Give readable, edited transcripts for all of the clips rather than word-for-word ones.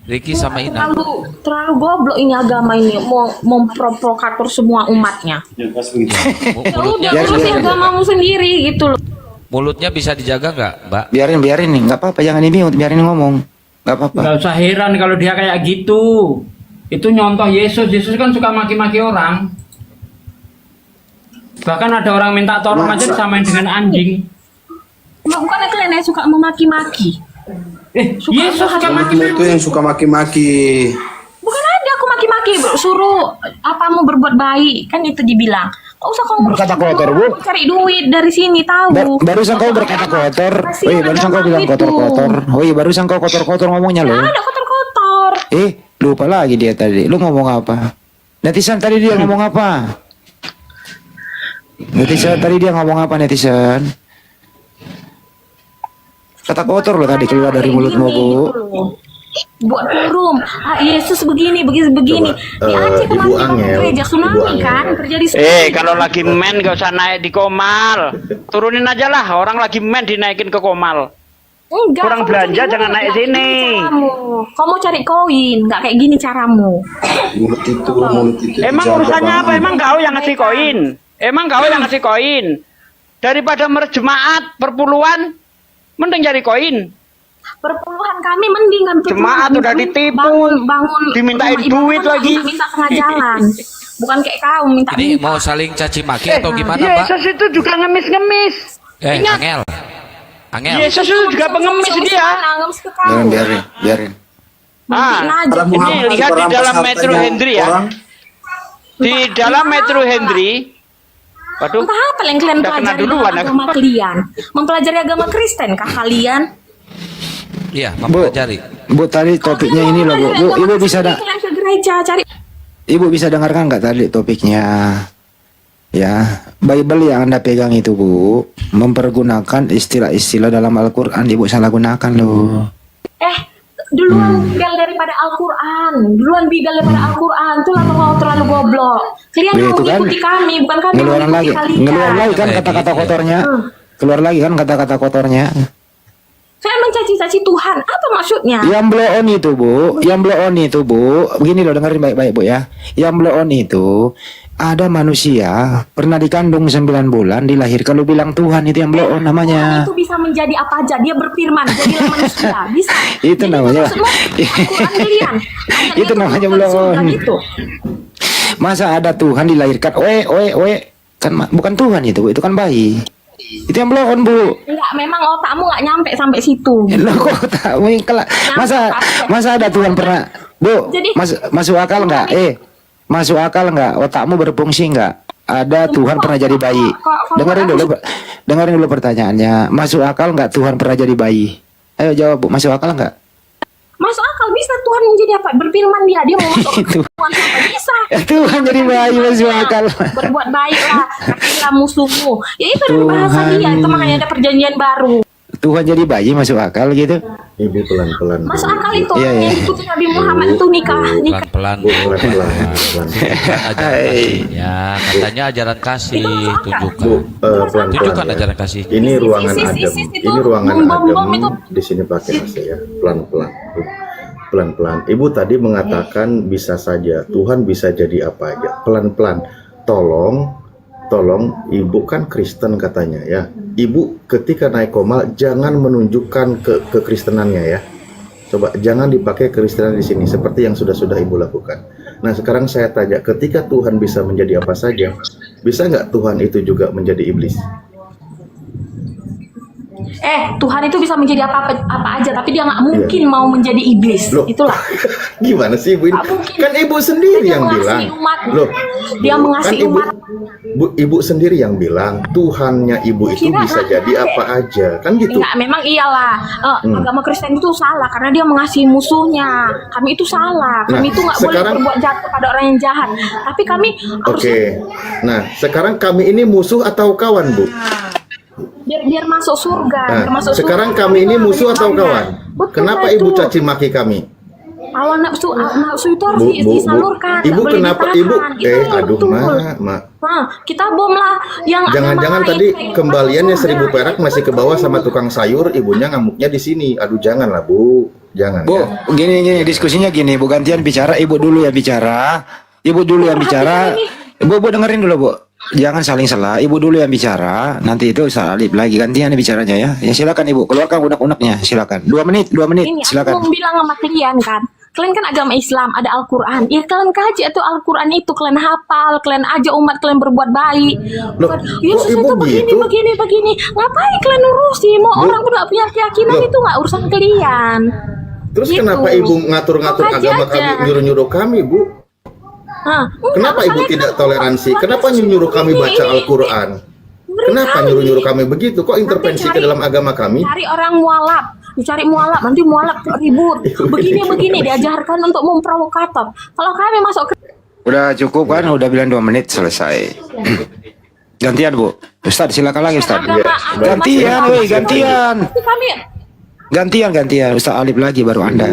Ricky sama Ina. Terlalu goblok ini agama ini, mau memprovokator semua umatnya. Ya, pas begitu. Ya udah, urusin agamamu sendiri gitu loh. Mulutnya bisa dijaga nggak, Mbak? Biarin nih, nggak apa-apa, jangan dimute, biarin ngomong, nggak apa-apa. Nggak usah heran kalau dia kayak gitu. Itu nyontoh Yesus. Yesus kan suka maki-maki orang. Bahkan ada orang minta tolong aja disamain dengan anjing. Bukannya kalian yang suka memaki-maki? Yesus suka Itu maki-maki. yang suka maki-maki. Bukan ada aku maki-maki, suruh apamu berbuat baik, kan itu dibilang. Kok usah kamu Berkata kotor, Bu. cari duit dari sini tahu. Barusan kau berkata kotor. Kasihan Barusan kau agama bilang itu. kotor-kotor. Barusan kau kotor-kotor ngomongnya loh. Ada kotor-kotor. Lupa lagi dia tadi. Lu ngomong apa? Netizen tadi dia ngomong apa? Netizen tadi dia ngomong apa netizen? Kata kotor loh tadi keluar dari mulutmu, Bu. Gitu loh. Buat forum, Yesus begini. Diajak Ibu kemarin Angel, gereja Ibu tsunami Angel. kan terjadi. Kalau lagi men gak usah naik di komal. Turunin aja lah, orang lagi men dinaikin ke komal. Enggak, Kurang kamu belanja, cari jangan duit, naik nggak kayak sini. gini caramu. Kamu cari koin, nggak kayak gini caramu. Mulut itu Emang dijaga urusannya apa? banget. Emang kau yang ngasih koin? Emang kau yang ngasih koin? Daripada merjemaat perpuluhan, mending cari koin. Perpuluhan kami mending kan Jemaat udah ditipu, bangun dimintain rumah ibadah duit kan lagi. minta tengah jalan. Bukan kayak kau minta. Ini mau saling caci maki atau gimana, Mbak? Yesus itu juga ngemis-ngemis. Ingat. Angel. Yesus itu juga pengemis dia. Biarin. Para Ini Muhammad lihat di orang dalam hartanya Metro Hendry ya. orang. Di dalam Metro Hendry. Waduh. Entah apa yang kalian Udah kena pelajari duluan dalam aku. agama kalian? Mempelajari agama Kristen kah kalian? Iya, Bu, mempelajari. Bu tadi topiknya ini loh, Bu. Ibu bisa kalian ke gereja cari. Ibu bisa dengarkan nggak tadi topiknya? Ya, Bible yang Anda pegang itu, Bu, mempergunakan istilah-istilah dalam Al-Qur'an, Ibu salah gunakan loh. Duluan bigal daripada Al-Quran. Itu terlalu goblok. Kalian yang Itu kan, mengikuti kami, bukan kami Ngeluarin lagi, mengikuti kalian. ngeluar lagi kan Kayak kata-kata gitu ya. kotornya. Keluar lagi kan kata-kata kotornya. Saya mencaci-caci Tuhan. Apa maksudnya? Yang blow on itu, Bu. Yang blow on itu, Bu. Begini loh, dengerin baik-baik, Bu ya. Yang blow on itu ada manusia pernah dikandung 9 bulan, dilahirkan lu bilang Tuhan, itu yang blow on namanya. Itu bisa menjadi apa aja. Dia berfirman, jadilah manusia. Bisa. Itu Jadi namanya. maksudmu, Al-Quran kalian. Ayatnya Itu namanya bukan belum. surga gitu. Masa ada Tuhan dilahirkan, kan bukan Tuhan itu kan bayi. Itu yang blow on, Bu. Enggak, memang otakmu nggak nyampe sampai situ. Lo kok tak masa ada Tuhan pernah, Bu? Jadi- Masuk akal nggak? Masuk akal nggak? Otakmu berfungsi nggak? Ada Tuhan pernah jadi bayi. Dengerin dulu pertanyaannya. Masuk akal nggak Tuhan pernah jadi bayi? Ayo jawab, Bu. Masuk akal nggak? Masuk akal bisa Tuhan menjadi apa? Berfirman dia mau masuk Itu. Tuhan apa bisa. Tuhan jadi bayi, masuk akal. Berbuat baiklah, kasihilah musuhmu. Ya itu dari bahasa Tuhan. dia. Itu makanya ada perjanjian baru. Tuhan jadi bayi masuk akal gitu? Ibu pelan-pelan. Bu. Masuk akal itu Iya, yang iya. diikuti Nabi Muhammad itu nikah. Pelan-pelan. Bu, pelan-pelan. Ajaran kasihnya. Katanya ajaran kasih. Tunjukkan. Bu, pelan-pelan. Tunjukkan ya. ajaran kasih. Ini ruangan Sis, adem. itu Ini ruangan bom-bom adem. itu. Di sini pakai AC ya. Pelan-pelan. Bu. Pelan-pelan. Ibu tadi mengatakan bisa saja Tuhan bisa jadi apa aja. Pelan-pelan. Tolong, Ibu kan Kristen katanya ya. Ibu ketika naik komal jangan menunjukkan kekristenannya ya. Coba jangan dipakai kekristenan di sini seperti yang sudah Ibu lakukan. Nah sekarang saya tanya, ketika Tuhan bisa menjadi apa saja, bisa nggak Tuhan itu juga menjadi iblis? Tuhan itu bisa menjadi apa aja, tapi dia nggak mungkin mau menjadi iblis. Loh. Itulah. Gimana sih Ibu ini? Nggak mungkin. Kan Ibu sendiri Dia yang bilang. mengasihi umat. Loh, Dia kan mengasihi Ibu, umat. Ibu sendiri yang bilang Tuhannya Ibu itu Kira bisa lah, jadi apa aja, kan gitu. Enggak, memang iyalah. Agama Kristen itu salah karena dia mengasihi musuhnya. Kami itu salah. Kami Nah, itu nggak boleh sekarang- berbuat jahat kepada orang yang jahat. Tapi kami Oke. Nah, sekarang kami ini musuh atau kawan, Bu? biar masuk surga. Nah, biar masuk sekarang surga. kami ini musuh atau Betul, kawan? Betul, Kenapa itu. Ibu caci maki kami? Kalau nafsu itu harus Bu, disalurkan, nggak ibu boleh kenapa ditahan. ibu? Itu yang Aduh, betul. mak. Nah, kita bom lah yang Jangan-jangan agama tadi lain, kayak kembaliannya gitu, 1.000 ada. perak masih ke bawah sama tukang sayur, ibunya ngamuknya di sini. Aduh, janganlah Bu, jangan. Bu, Ya. gini diskusinya gini, Bu gantian bicara, Ibu dulu yang bicara. Ibu dulu yang bicara. Bu dengerin dulu, Bu. Jangan saling salah. Ibu dulu yang bicara, nanti itu salib lagi gantian bicaranya ya. Ya silakan Ibu, keluarkan unek-uneknya, silakan. 2 menit, Ini silakan. aku bilang sama kalian kan, kalian kan agama Islam, ada Al-Quran. Ya kalian kaji itu Al-Quran itu, kalian hafal, kalian aja umat kalian berbuat baik. Loh, Yesus kok ibu itu begini, gitu? begini. Ngapain kalian urusin? Mau orang udah punya keyakinan Loh. itu nggak urusan kalian. Terus Gitu. kenapa ibu ngatur-ngatur Kaji agama aja. kami, nyuruh-nyuruh kami, Bu? Hah, Kenapa ibu tidak toleransi? Kenapa nyuruh kami baca Al-Quran? Kenapa nyuruh-nyuruh kami begitu? Kok intervensi ke dalam agama kami? Cari orang mualaf, dicari mualaf, nanti mualaf ribut. Begini diajarkan untuk memprovokator. Kalau kami masuk ke Udah cukup kan? Udah bilang 2 menit selesai. Gantian Bu. Ustaz silakan lagi Ustaz. agama, Gantian, woi, gantian. Kami Gantian Ustaz Alif lagi baru Anda.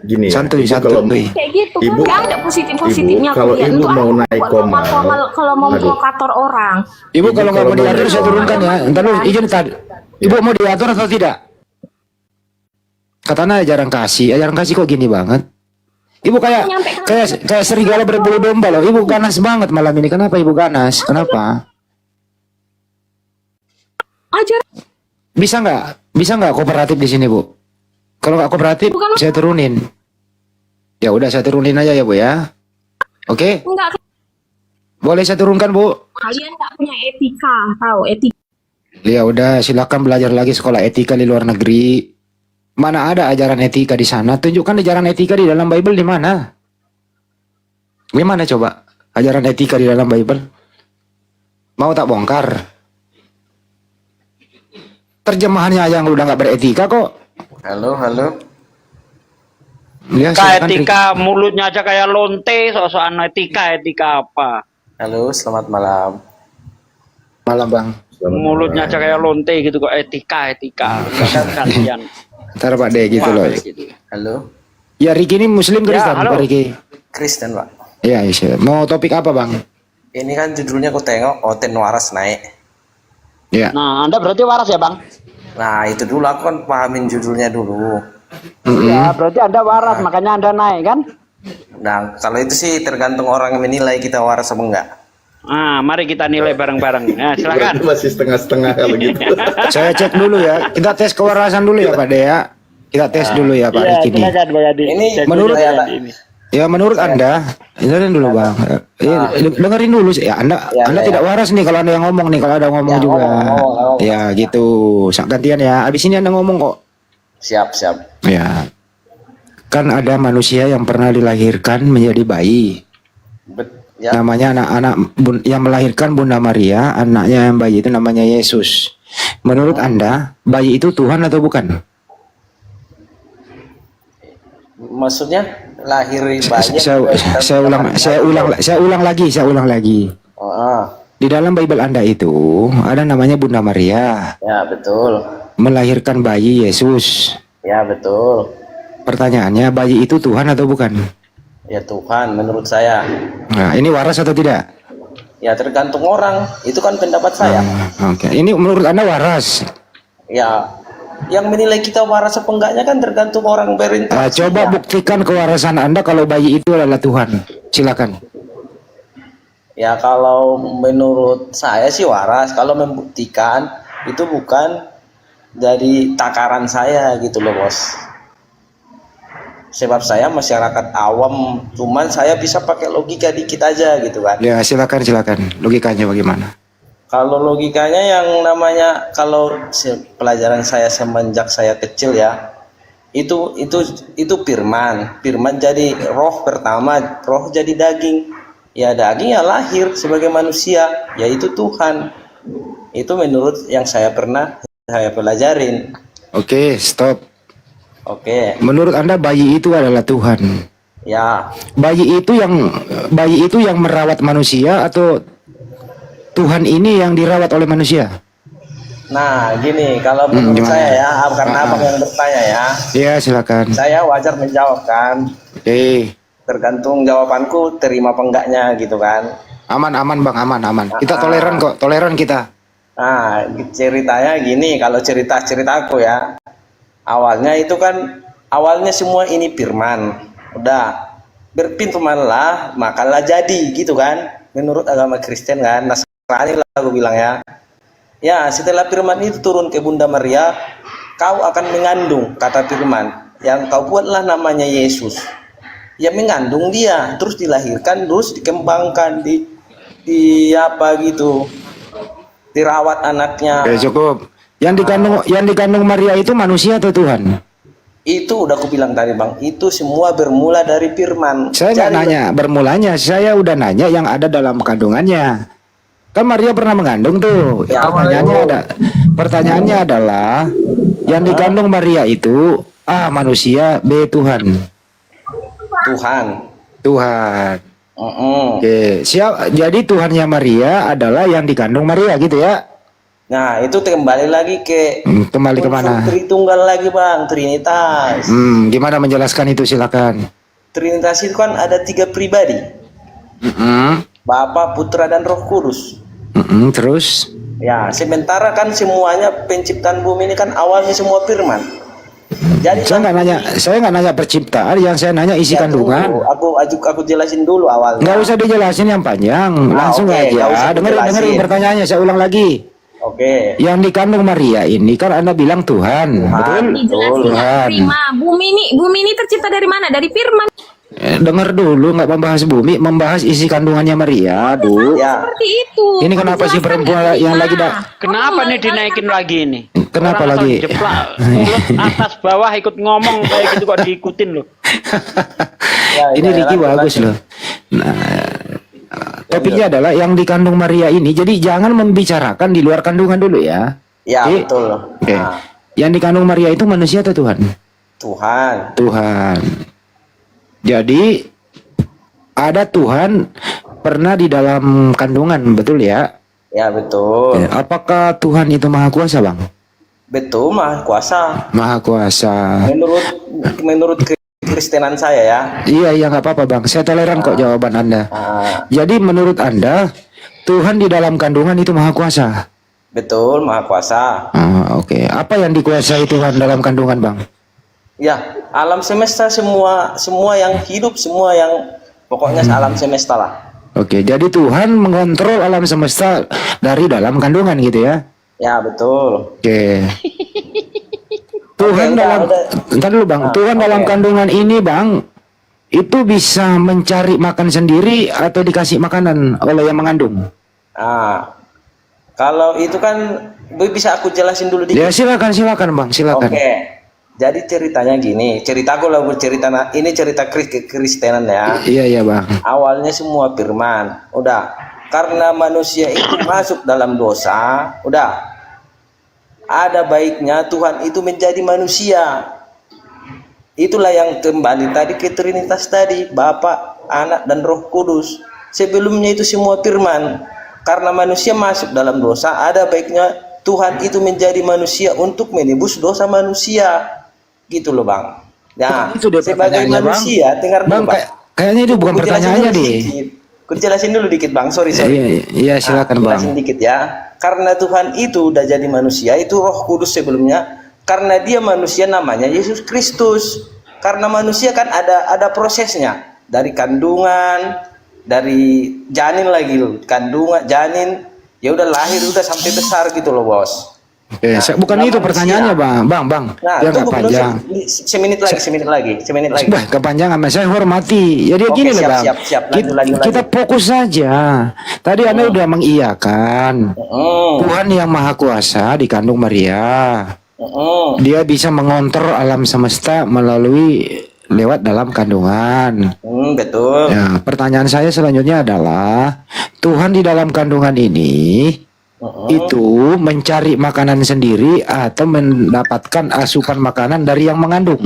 Gini ya, Santuy, Ibu kalau kayak gitu kan Ibu- nggak ada positifnya Ibu, kalau kalian. ibu Untuk mau apa naik buat komal, kalau mau aduh. memprovokator orang. Ibu kalau nggak mau kalau diatur mau- saya turunkan ya. Entar lu izin tadi. Ibu mau diatur atau tidak? Katanya ajaran kasih kok gini banget. Ibu kayak serigala berbulu domba loh. Ibu ganas banget malam ini. Kenapa Ibu ganas? Kenapa? Ajar Bisa nggak kooperatif di sini Bu? Kalau nggak kooperatif, Bukan. saya turunin. Ya udah saya turunin aja ya Bu ya. Oke? enggak, Boleh saya turunkan Bu? kalian nggak punya etika, tahu etika. Ya udah silakan belajar lagi sekolah etika di luar negeri. Mana ada ajaran etika di sana? Tunjukkan ajaran etika di dalam Bible di mana? Gimana coba ajaran etika di dalam Bible? Mau tak bongkar? Terjemahannya yang udah nggak beretika kok. Halo. Ya, Kayak silakan, etika mulutnya aja kayak lonte, soal etika apa? Halo, selamat malam. malam Bang. Mulutnya aja kayak lonte gitu kok etika. Kalian. Ntar Pak De gitu loh. Gitu. Halo, Ya Riki ini Muslim Kristen halo. Pak Riki. Kristen Pak. Ya, iya. Mau topik apa Bang? Ini kan judulnya aku tengok Oten Waras naik. Ya. Nah, Anda berarti waras ya, Bang? Nah itu dulu aku kan pahamin judulnya dulu. Ya, berarti Anda waras, makanya Anda naik kan? Nah kalau itu sih tergantung orang yang menilai kita waras apa enggak. Nah, mari kita nilai bareng-bareng. Nah, silakan. Berarti masih setengah-setengah kalau gitu. Saya cek dulu ya. Kita tes kewarasan dulu ya Pak De ya. Kita tes dulu ya Pak Iya, Riki nih. silakan Pak Yadi. Ini Cek menurut- dulu, saya, Pak Pak. Yadi. Ya menurut Anda, dengerin dulu Bang. Dengerin dulu sih. Ya, Anda tidak waras nih kalau Anda yang ngomong nih, kalau ada ngomong Ya, juga. ngomong. Ya gitu. Gantian ya. Abis ini Anda ngomong kok. Siap. Ya. Kan ada manusia yang pernah dilahirkan menjadi bayi. Ya. Namanya anak-anak yang melahirkan Bunda Maria, anaknya yang bayi itu namanya Yesus. Menurut Anda, bayi itu Tuhan atau bukan? Maksudnya lahir bayi. Saya ulang lagi. Oh, Di dalam Bible Anda itu ada namanya Bunda Maria ya betul. melahirkan bayi Yesus. Ya betul. Pertanyaannya, bayi itu Tuhan atau bukan? Ya Tuhan menurut saya. Nah, ini waras atau tidak? Ya tergantung orang. Itu kan pendapat saya. Oke, ini menurut Anda waras. Ya, yang menilai kita waras apa enggaknya kan tergantung orang berinteraksi. Coba buktikan kewarasan Anda kalau bayi itu adalah Tuhan. Silakan. Ya kalau menurut saya sih waras. Kalau membuktikan itu bukan dari takaran saya gitu loh bos. Sebab saya masyarakat awam, cuman saya bisa pakai logika dikit aja gitu kan. Ya, silakan. Logikanya bagaimana? Kalau logikanya yang namanya pelajaran saya semenjak saya kecil ya, itu firman jadi roh pertama, roh jadi daging. Ya daging ya lahir sebagai manusia, yaitu Tuhan. Itu menurut yang saya pelajarin. Oke, stop. Oke, Menurut Anda bayi itu adalah Tuhan. ya Bayi itu yang merawat manusia atau Tuhan ini yang dirawat oleh manusia? nah gini kalau menurut gimana? saya ya, karena abang yang bertanya ya, Ya, silakan. saya wajar menjawab kan. Oke. Tergantung jawabanku terima apa enggaknya gitu kan. Aman Bang, aman. Kita toleran kok, toleran kita. Nah, ceritanya gini, kalau ceritaku ya. Awalnya semua ini firman. Udah berfirmanlah, makalah jadi gitu kan. Menurut agama Kristen kan, Nasrani lah aku bilang ya. Ya, setelah firman itu turun ke Bunda Maria, kau akan mengandung, kata firman. Yang kau buatlah namanya Yesus. Ya mengandung dia, terus dilahirkan, terus dikembangkan, di apa gitu. Dirawat anaknya. Oke, cukup. Yang dikandung Maria itu manusia atau Tuhan? Itu udah aku bilang tadi Bang, itu semua bermula dari firman. Saya nggak nanya bermulanya, saya udah nanya yang ada dalam kandungannya. Kan Maria pernah mengandung tuh. Ya, Pertanyaannya adalah yang dikandung Maria itu A manusia, B Tuhan. Tuhan. Oke, siap. Jadi Tuhannya Maria adalah yang dikandung Maria gitu ya. Nah, itu kembali lagi ke Kembali kemana? Tritunggal lagi Bang, Trinitas. Gimana menjelaskan itu, silakan. Trinitas itu kan ada 3 pribadi. Bapa, Putra, dan Roh Kudus. Terus? Ya, sementara kan semuanya penciptaan bumi ini kan awalnya semua firman. Jadi saya nggak nanya penciptaan, yang saya nanya isi kandungan. Aku jelasin dulu awalnya. Nggak usah dijelasin yang panjang, langsung oke, nggak usah aja. Dengerin dijelasin. pertanyaannya, saya ulang lagi. Oke. Yang dikandung Maria ini kan Anda bilang Tuhan, betul? Dijelasin Tuhan. terima. Bumi ini tercipta dari mana? Dari firman. Dengar dulu, nggak membahas bumi, membahas isi kandungannya Maria, Bu. Ya. Seperti itu. Ini kenapa sih perempuan yang lagi Kenapa nih dinaikin lagi ini? Kenapa Orang lagi? asal jeplak, mulut atas bawah ikut ngomong kayak gitu kok diikutin loh. Ini Ricky bagus loh. Nah, topiknya adalah yang dikandung Maria ini. Jadi jangan membicarakan di luar kandungan dulu ya. Ya, Oke? betul. Oke. Nah, Yang dikandung Maria itu manusia atau Tuhan? Tuhan. Jadi ada Tuhan pernah di dalam kandungan, betul ya? Ya, betul. Apakah Tuhan itu maha kuasa, Bang? Betul, Maha Kuasa. Maha kuasa. Menurut Kristenan saya ya. Iya, nggak apa-apa, Bang. Saya toleran kok jawaban Anda. Jadi menurut Anda Tuhan di dalam kandungan itu maha kuasa? Betul, Maha Kuasa. Oke. Apa yang dikuasai Tuhan dalam kandungan, Bang? Ya, alam semesta semua yang hidup, semua yang pokoknya alam semesta lah. Oke, jadi Tuhan mengontrol alam semesta dari dalam kandungan gitu ya? Ya, betul. Oke. Tuhan dalam, entar dulu Bang, Tuhan dalam kandungan ini Bang, itu bisa mencari makan sendiri atau dikasih makanan oleh yang mengandung? Kalau itu kan bisa aku jelasin dulu dikit. Ya silakan Bang, silakan. Oke. Jadi ceritanya gini, ceritaku lah bercerita, ini cerita Kristenan ya. Iya Bang. Awalnya semua firman, udah karena manusia itu masuk dalam dosa, udah ada baiknya Tuhan itu menjadi manusia. Itulah yang kembali tadi ke Trinitas tadi, Bapa, Anak, dan Roh Kudus. Sebelumnya itu semua firman. Karena manusia masuk dalam dosa, ada baiknya Tuhan itu menjadi manusia untuk menebus dosa manusia. Gitu loh Bang. Nah, itu sebagai manusia, dengar dulu Bang. Kayaknya itu bukan pertanyaannya deh. Aku jelasin dulu dikit Bang, sorry. Iya silakan Bang. Jelasin dikit ya. Karena Tuhan itu udah jadi manusia, itu Roh Kudus sebelumnya. Karena dia manusia namanya Yesus Kristus. Karena manusia kan ada prosesnya. Dari kandungan, dari janin lagi loh. Kandungan, janin, ya udah lahir, udah sampai besar gitu loh Bos. Oke, bukan itu pertanyaannya Bang. Nah, Ya nggak panjang. Semenit lagi. Sudah kepanjangan, saya hormati. Jadi Oke, gini loh Bang. siap. Lanjut. Kita fokus saja. Tadi Anda udah mengiyakan Tuhan yang maha kuasa dikandung Maria. Dia bisa mengontrol alam semesta melalui lewat dalam kandungan. Betul. Ya, pertanyaan saya selanjutnya adalah Tuhan di dalam kandungan ini itu mencari makanan sendiri atau mendapatkan asupan makanan dari yang mengandung.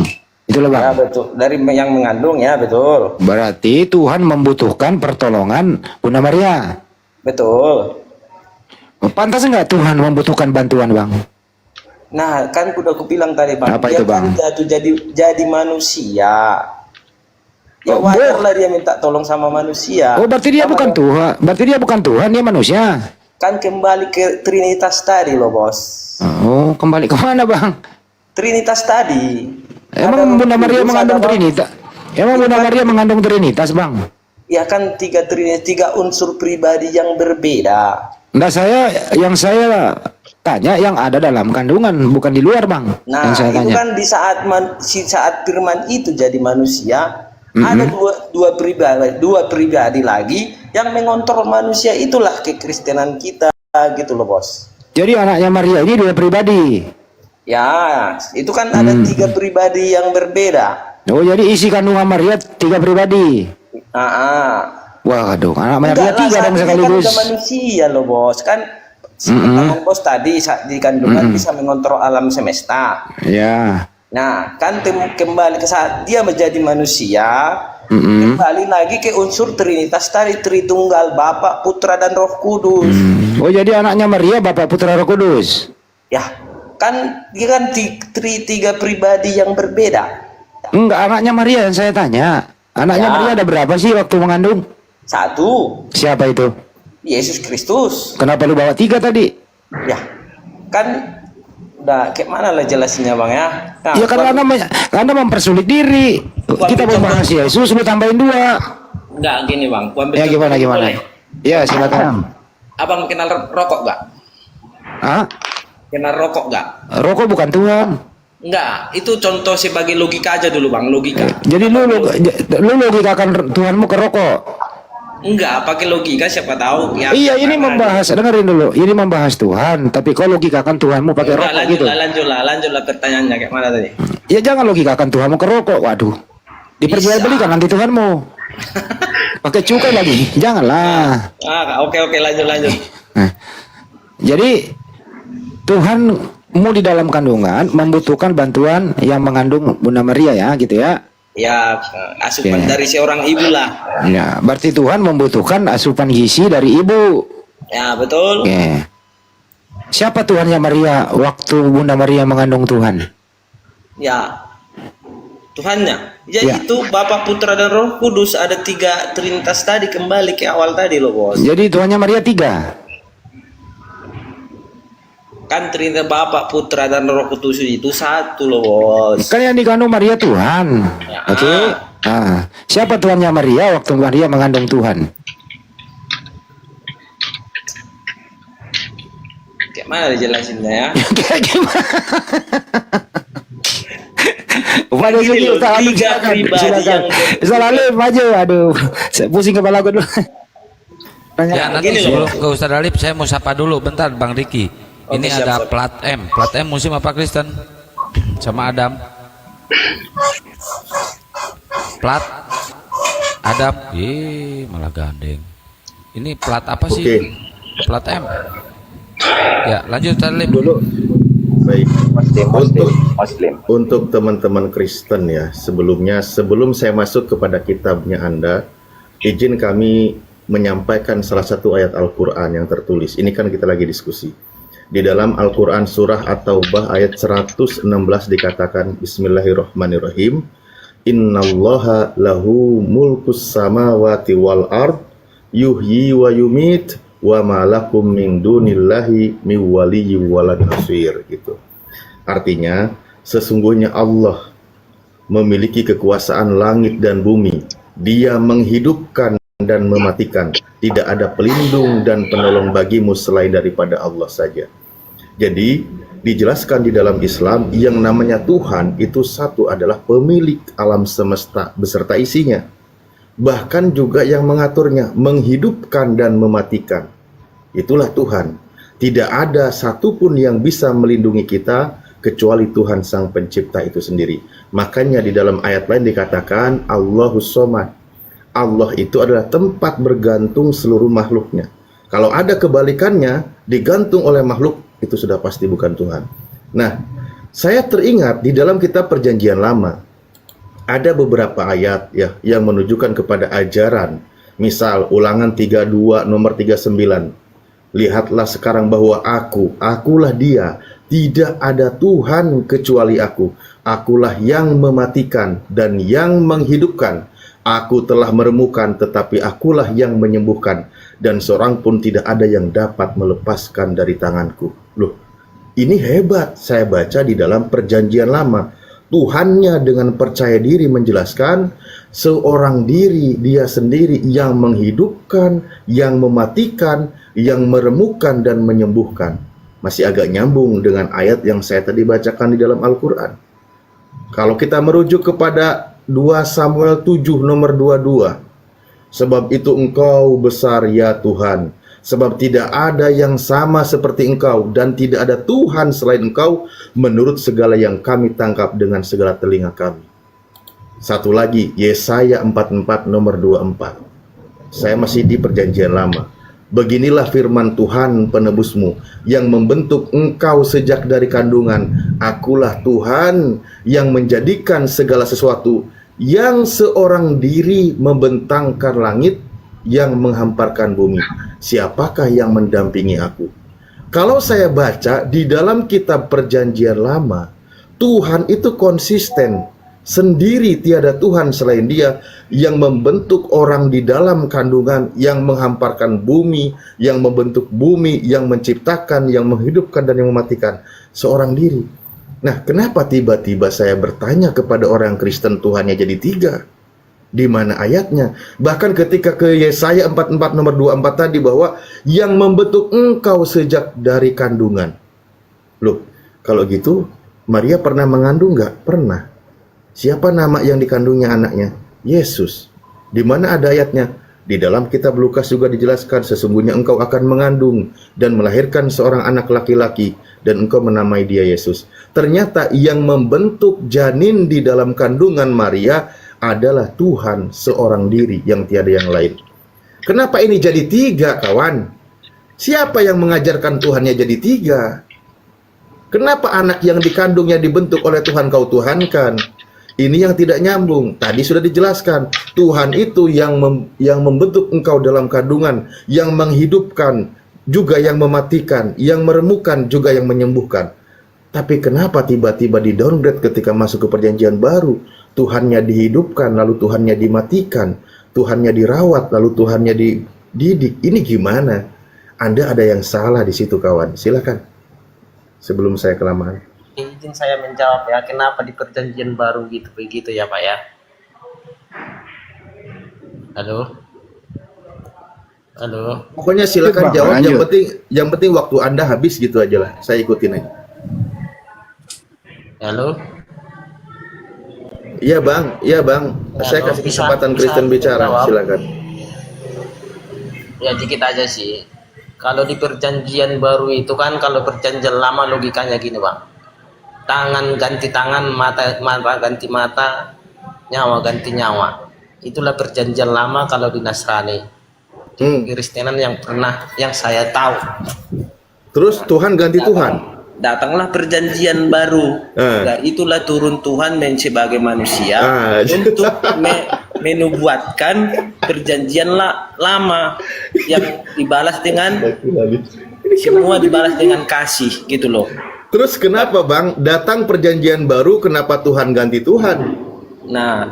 Itulah Bang. Ya betul, dari yang mengandung ya betul. Berarti Tuhan membutuhkan pertolongan Bunda Maria. Betul. Pantas nggak Tuhan membutuhkan bantuan Bang? Nah kan udah aku bilang tadi Bang. Apa dia itu Bang? Kan jadi manusia. Ya wajarlah dia minta tolong sama manusia. Oh, berarti dia bukan Tuhan. Berarti dia bukan Tuhan, dia manusia. Kan kembali ke Trinitas tadi loh, Bos. Oh, kembali ke mana, Bang? Trinitas tadi. Emang Ada Bunda Maria Kudus, mengandung ada Trinitas? Emang Bunda Maria mengandung Trinitas, Bang? Ya kan tiga unsur pribadi yang berbeda. Enggak, yang saya tanya yang ada dalam kandungan, bukan di luar, Bang. Nah, Yang saya itu tanya. kan di saat Firman itu jadi manusia, ada dua pribadi lagi yang mengontrol manusia, itulah kekristenan kita gitu loh, Bos. Jadi anaknya Maria ini dua pribadi. Ya, itu kan ada tiga pribadi yang berbeda. Oh, jadi isi kandungan Maria tiga pribadi. Waduh, anak Maria Enggak lah, tiga saat dong ini kan sekaligus. udah manusia loh, Bos. Kan si pertanyaan Bos tadi saat di kandungan bisa mengontrol alam semesta. Ya. Nah, kan kembali ke saat dia menjadi manusia, kembali lagi ke unsur Trinitas tadi, Tritunggal, Bapa, Putra, dan Roh Kudus. Oh, jadi anaknya Maria Bapak Putra Roh Kudus. Ya, kan dia kan tiga pribadi yang berbeda. Enggak, anaknya Maria yang saya tanya. Anaknya Ya. Maria ada berapa sih waktu mengandung? Satu, Siapa itu? Yesus Kristus. Kenapa lu bawa tiga tadi? Ya, kan udah kayak mana lah jelasinnya, Bang ya? Nah, Ya kan Anda mempersulit diri. Kita ambil membahas Yesus, lu tambahin dua. enggak gini, Bang. Gua ambil Ya contoh gimana? boleh? Ya silakan. Abang kenal rokok gak? Ah, Kenal rokok gak? rokok bukan Tuhan. Enggak, itu contoh sebagai logika aja dulu, Bang, logika. Jadi lu logikakan Tuhanmu ke rokok. Enggak, pakai logika siapa tahu ya. Iya, ini membahas, dengerin dulu. Ini membahas Tuhan, tapi kau logikakan Tuhanmu pakai Enggak, rokok gitu. lanjutlah pertanyaannya kayak mana tadi? Ya jangan logikakan Tuhanmu ke rokok. Waduh. Diperjualbelikan nanti Tuhanmu. Pakai cukai lagi. Janganlah. Oke, lanjut. Nah, jadi Tuhanmu di dalam kandungan membutuhkan bantuan yang mengandung Bunda Maria ya, gitu ya. Ya, asupan Oke. dari seorang ibu lah. Ya, berarti Tuhan membutuhkan asupan gizi dari ibu. Ya, betul. Oke. Siapa Tuhannya Maria waktu Bunda Maria mengandung Tuhan? Ya, Tuhannya. Ya, Ya. itu Bapa, Putra, dan Roh Kudus. Ada tiga Trinitas tadi, kembali ke awal tadi loh, Bos. Jadi Tuhannya Maria tiga. Kan Trinitas Bapa, Putra, dan Roh Kudus itu satu loh, Bos. Kan yang dikandung Maria Tuhan. Ya. Oke. Nah, siapa Tuhannya Maria waktu Maria mengandung Tuhan? Kayak mana dijelasinnya ya? Kayak gimana? Pada Gini sini loh, Ustaz Alim, tiga silakan. pribadi Silakan. yang Ustaz Alim maju. Aduh, saya pusing kepala gue dulu. Ya, nanti Gini sebelum loh. ke Ustaz Alip saya mau sapa dulu bentar Bang Riki. Oke, Ini siap, ada siap. plat M. Plat M Muslim apa Kristen? Sama Adam. Plat Adam. Malah gandeng. Ini plat apa sih? Oke. Plat M. Ya, lanjut Ustaz Alip. Dulu. Baik. Muslim. Untuk teman-teman Kristen ya, sebelum saya masuk kepada kitabnya Anda, izin kami menyampaikan salah satu ayat Al-Quran yang tertulis. Ini kan kita lagi diskusi. Di dalam Al-Quran surah At-Taubah ayat 116 dikatakan, Bismillahirrahmanirrahim, Innallaha lahu mulkus samawati wal ard, yuhyi wa yumit, wa ma lakum min dunillahi min waliyyin wala nasir, gitu. Artinya, sesungguhnya Allah memiliki kekuasaan langit dan bumi. Dia menghidupkan dan mematikan. Tidak ada pelindung dan penolong bagimu selain daripada Allah saja. Jadi, dijelaskan di dalam Islam yang namanya Tuhan itu satu adalah pemilik alam semesta beserta isinya. Bahkan juga yang mengaturnya, menghidupkan dan mematikan. Itulah Tuhan. Tidak ada satupun yang bisa melindungi kita kecuali Tuhan Sang Pencipta itu sendiri. Makanya di dalam ayat lain dikatakan Allahus Somad. Allah itu adalah tempat bergantung seluruh makhluknya. Kalau ada kebalikannya, digantung oleh makhluk, itu sudah pasti bukan Tuhan. Nah, saya teringat di dalam kitab Perjanjian Lama, ada beberapa ayat ya yang menunjukkan kepada ajaran. Misal Ulangan 32 nomor 39. Lihatlah sekarang bahwa akulah dia. Tidak ada Tuhan kecuali aku. Akulah yang mematikan dan yang menghidupkan. Aku telah meremukan, tetapi akulah yang menyembuhkan, dan seorang pun tidak ada yang dapat melepaskan dari tanganku. Loh, ini hebat. Saya baca di dalam Perjanjian Lama. Tuhannya dengan percaya diri menjelaskan seorang diri dia sendiri yang menghidupkan, yang mematikan, yang meremukan dan menyembuhkan. Masih agak nyambung dengan ayat yang saya tadi bacakan di dalam Al-Quran. Kalau kita merujuk kepada 2 Samuel 7 nomor 22. Sebab itu engkau besar ya Tuhan, sebab tidak ada yang sama seperti engkau, dan tidak ada Tuhan selain engkau, menurut segala yang kami tangkap dengan segala telinga kami. Satu lagi, Yesaya 44 nomor 24. Saya masih di Perjanjian Lama. Beginilah firman Tuhan penebusmu, yang membentuk engkau sejak dari kandungan. Akulah Tuhan yang menjadikan segala sesuatu, yang seorang diri membentangkan langit, yang menghamparkan bumi. Siapakah yang mendampingi aku? Kalau saya baca di dalam kitab Perjanjian Lama, Tuhan itu konsisten, sendiri, tiada Tuhan selain Dia, yang membentuk orang di dalam kandungan, yang menghamparkan bumi, yang membentuk bumi, yang menciptakan, yang menghidupkan dan yang mematikan. Seorang diri. Nah, kenapa tiba-tiba saya bertanya kepada orang Kristen Tuhannya jadi 3? Di mana ayatnya? Bahkan ketika ke Yesaya 44 nomor 24 tadi, bahwa yang membentuk engkau sejak dari kandungan. Loh, kalau gitu Maria pernah mengandung nggak? Pernah. Siapa nama yang dikandungnya anaknya? Yesus. Di mana ada ayatnya? Di dalam kitab Lukas juga dijelaskan, sesungguhnya engkau akan mengandung dan melahirkan seorang anak laki-laki, dan engkau menamai dia Yesus. Ternyata yang membentuk janin di dalam kandungan Maria adalah Tuhan seorang diri yang tiada yang lain. Kenapa ini jadi 3, kawan? Siapa yang mengajarkan Tuhannya jadi 3? Kenapa anak yang dikandungnya dibentuk oleh Tuhan kau tuhankan? Ini yang tidak nyambung. Tadi sudah dijelaskan, Tuhan itu yang membentuk engkau dalam kandungan, yang menghidupkan, juga yang mematikan, yang meremukan, juga yang menyembuhkan. Tapi kenapa tiba-tiba di downgrade ketika masuk ke Perjanjian Baru? Tuhannya dihidupkan, lalu Tuhannya dimatikan, Tuhannya dirawat, lalu Tuhannya dididik. Ini gimana? Anda ada yang salah di situ, kawan. Silakan. Sebelum saya kelamaan. Izin saya menjawab ya, kenapa di Perjanjian Baru gitu begitu ya Pak ya? Halo, halo. Pokoknya silakan Bang, jawab. lanjut. Yang penting waktu Anda habis gitu aja lah. Saya ikutin aja. Halo. Iya bang, iya bang. Saya Halo, kasih bisa- kesempatan bisa Kristen bicara. jawab. Silakan. Ya dikit aja sih. Kalau di Perjanjian Baru itu kan, kalau Perjanjian Lama logikanya gini Bang. Tangan ganti tangan, mata ganti mata, nyawa ganti nyawa. Itulah Perjanjian Lama kalau di Nasrani. Kristenan yang saya tahu. Terus Tuhan ganti Tuhan. Datanglah Perjanjian Baru. Nah, itulah turun Tuhan sebagai manusia untuk menubuatkan Perjanjian Lama yang dibalas dengan semua dibalas dengan kasih gitu loh. Terus kenapa bang datang Perjanjian Baru, kenapa Tuhan ganti Tuhan? Nah,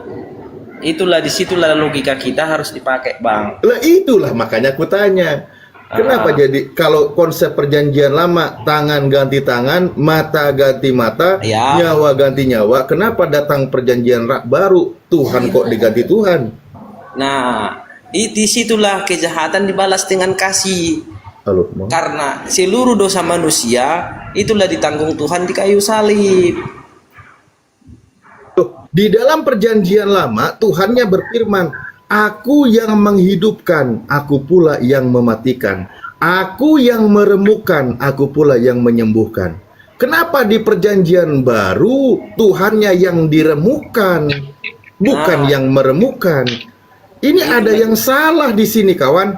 disitulah logika kita harus dipakai bang. Lah itulah makanya aku tanya. Kenapa jadi kalau konsep Perjanjian Lama tangan ganti tangan, mata ganti mata, Ya. nyawa ganti nyawa, kenapa datang Perjanjian Baru Tuhan kok diganti Tuhan? Nah, disitulah kejahatan dibalas dengan kasih. Halo, Bang. Karena seluruh dosa manusia itulah ditanggung Tuhan di kayu salib. Tuh, di dalam Perjanjian Lama Tuhannya berfirman, Aku yang menghidupkan, aku pula yang mematikan. Aku yang meremukan, aku pula yang menyembuhkan. Kenapa di Perjanjian Baru Tuhannya yang diremukan, bukan yang meremukan? Ini ada yang salah di sini, kawan.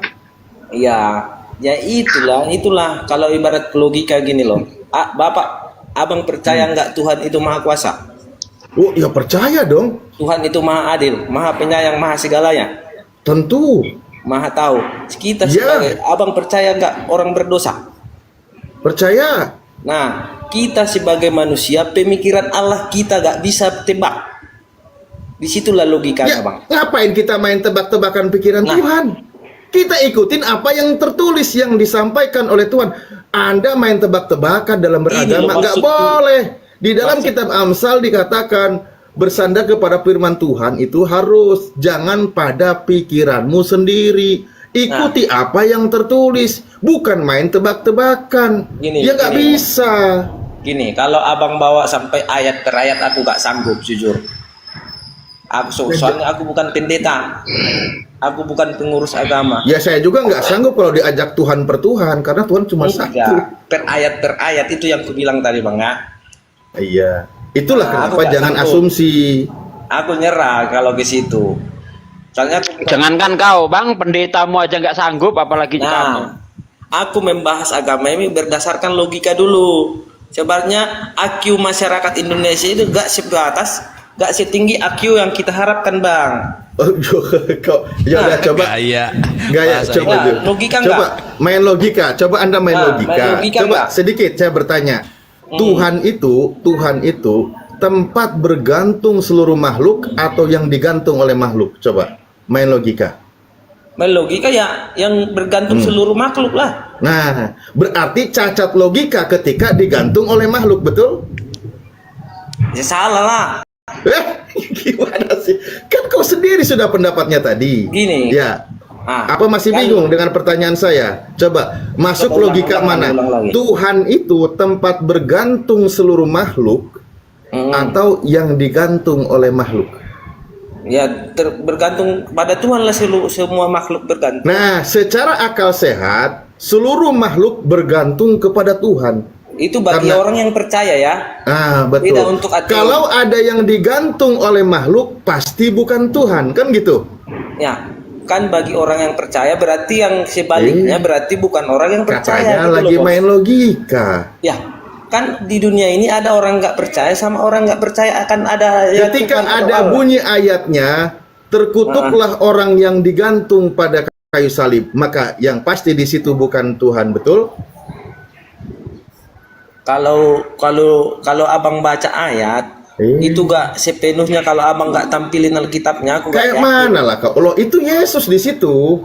Iya, ya itulah kalau ibarat logika gini loh. Abang percaya nggak Tuhan itu maha kuasa? Oh, ya percaya dong. Tuhan itu maha adil, maha penyayang, maha segalanya. Tentu. Maha tahu. Kita Ya. sebagai abang percaya nggak orang berdosa? Percaya. Nah, kita sebagai manusia pemikiran Allah kita nggak bisa tebak. Disitulah logikanya, Ya, Bang. ngapain kita main tebak-tebakan pikiran Nah. Tuhan? Kita ikutin apa yang tertulis, yang disampaikan oleh Tuhan. Anda main tebak-tebakan dalam beragama, loh nggak maksudku. boleh. Di dalam kitab Amsal dikatakan, bersandar kepada firman Tuhan itu harus, jangan pada pikiranmu sendiri. Ikuti apa yang tertulis, bukan main tebak-tebakan. Gini, Ya nggak gini. bisa. Gini, kalau abang bawa sampai ayat per ayat aku gak sanggup, jujur. Soalnya aku bukan pendeta, aku bukan pengurus agama. Ya saya juga nggak sanggup kalau diajak Tuhan per Tuhan, karena Tuhan cuma satu. Enggak, per ayat itu yang kubilang tadi, Bang, ya. Iya, itulah Nah, kenapa aku nggak jangan sanggup. asumsi. Aku nyerah kalau ke situ. Soalnya aku Jangankan kau, Bang, pendetamu aja nggak sanggup, apalagi kamu. Nah, aku membahas agama ini berdasarkan logika dulu. Sebenarnya IQ masyarakat Indonesia itu gak sebatas, gak setinggi IQ yang kita harapkan, Bang. Oh, kok ya udah coba Gaya. gaya Bahasa coba Enggak, dulu. logika Coba enggak? main logika, coba Anda main Nah, logika. main logika Coba enggak? sedikit saya bertanya. Tuhan itu tempat bergantung seluruh makhluk atau yang digantung oleh makhluk? Coba main logika. Logika ya yang bergantung seluruh makhluk lah. Nah, berarti cacat logika ketika digantung oleh makhluk, betul? Ya salah lah. Gimana sih? Kan kau sendiri sudah pendapatnya tadi. Gini. Ya. Ah, Apa masih kan- bingung dengan pertanyaan saya? Coba masuk Coba logika ulang mana? lagi. Tuhan itu tempat bergantung seluruh makhluk atau yang digantung oleh makhluk? Ya bergantung pada Tuhan lah semua makhluk bergantung. Nah, secara akal sehat, seluruh makhluk bergantung kepada Tuhan. Itu bagi Karena- orang yang percaya ya. Ah, betul. Beda untuk ateo. Kalau ada yang digantung oleh makhluk, pasti bukan Tuhan, kan gitu? Ya, kan bagi orang yang percaya berarti yang sebaliknya berarti bukan orang yang percaya. Katanya gitu lagi loh, Bos. main logika. Ya, kan di dunia ini ada orang nggak percaya sama orang nggak percaya, akan ada ya Ketika Tuhan atau ada Allah. bunyi ayatnya, terkutuklah orang yang digantung pada kayu salib, maka yang pasti di situ bukan Tuhan, betul? Kalau abang baca ayat itu gak sepenuhnya, kalau abang nggak tampilin Alkitabnya aku nggak Kayak yakin. mana lah kau? Loh, itu Yesus di situ.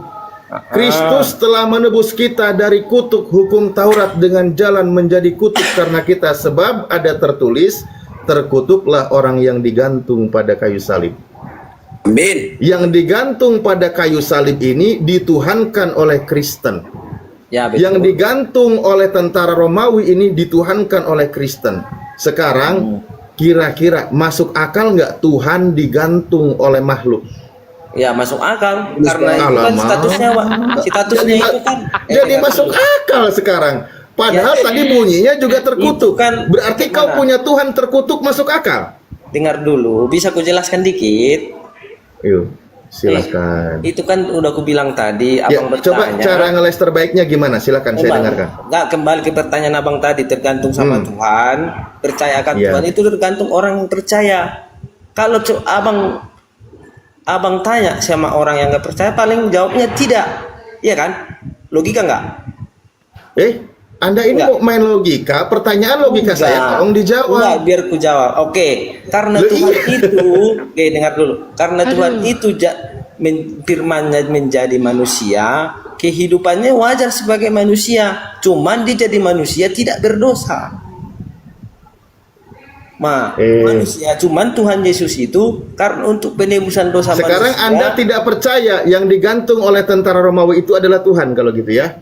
Kristus telah menebus kita dari kutuk hukum Taurat dengan jalan menjadi kutuk karena kita, sebab ada tertulis, terkutuklah orang yang digantung pada kayu salib. Amin. Yang digantung pada kayu salib ini dituhankan oleh Kristen. Ya, betul. Yang digantung oleh tentara Romawi ini dituhankan oleh Kristen. Sekarang kira-kira masuk akal nggak Tuhan digantung oleh makhluk? Ya masuk akal karena itu kan Alamak. statusnya, Pak. Statusnya itu kan Jadi masuk akal sekarang. Padahal Ya. tadi bunyinya juga terkutuk. Itu kan Berarti kau gimana? punya Tuhan terkutuk masuk akal? dengar dulu, bisa aku jelaskan dikit. Yuk, silakan. Itu kan udah aku bilang tadi, Ya, abang coba bertanya. cara ngeles terbaiknya gimana? Silakan, saya dengarkan. Nggak, kembali ke pertanyaan abang tadi, tergantung sama Tuhan, percaya akan Iya. Tuhan itu tergantung orang yang percaya. Kalau abang tanya sama orang yang nggak percaya, paling jawabnya tidak, iya kan? Logika nggak? Anda ini Enggak. mau main logika? Pertanyaan logika Enggak. saya tolong dijawab. Enggak, biar ku jawab. Oke, karena Loh, Tuhan iya. itu, oke dengar dulu. Karena Tuhan itu firman-Nya menjadi manusia, kehidupannya wajar sebagai manusia. Cuman dia jadi manusia tidak berdosa. Manusia, cuman Tuhan Yesus itu karena untuk penebusan dosa Sekarang manusia. Anda tidak percaya yang digantung oleh tentara Romawi itu adalah Tuhan kalau gitu ya?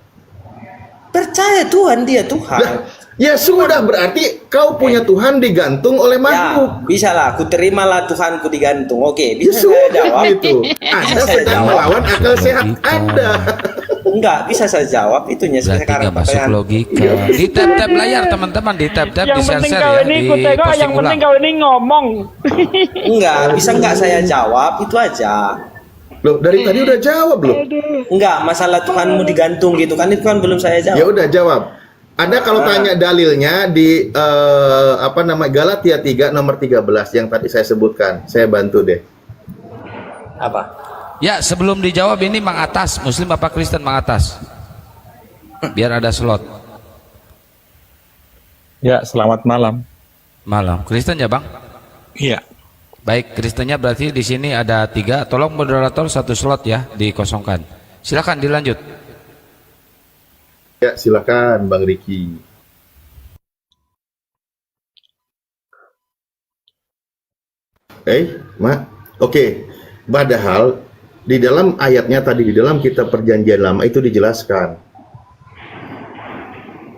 Percaya Tuhan, dia Tuhan. Lah, ya sudah, berarti kau punya Tuhan digantung oleh Ya, makhluk. bisa lah, aku terimalah Tuhanku digantung. Oke, Ya bisa saya sudah jawab. itu. Anda Saya sedang jawab. melawan akal sehat Logika. Anda. Enggak, bisa saya jawab itunya Berarti sekarang nggak masuk pertanyaan. logika. Di tab-tab layar teman-teman, di tab-tab di Yang penting share-share kau ya, ini di ikut tengok, yang posting ulang. penting kau ini ngomong. Enggak, bisa enggak saya jawab itu aja. Loh, dari tadi udah jawab loh. Enggak, masalah Tuhanmu digantung gitu kan, itu kan belum saya Ya jawab. udah jawab. Anda kalau tanya dalilnya di Galatia 3 nomor 13 yang tadi saya sebutkan, saya bantu deh. Apa? Ya, sebelum dijawab ini Mang Atas, Muslim apa Kristen Mang Atas? Biar ada slot. Ya, selamat malam. Malam. Kristen ya, Bang? Iya. Baik, Kristennya berarti di sini ada 3. Tolong moderator 1 slot ya dikosongkan. Silakan dilanjut. Ya, silakan Bang Riki. Mak. Oke. Padahal di dalam ayatnya tadi, di dalam kitab Perjanjian Lama itu dijelaskan,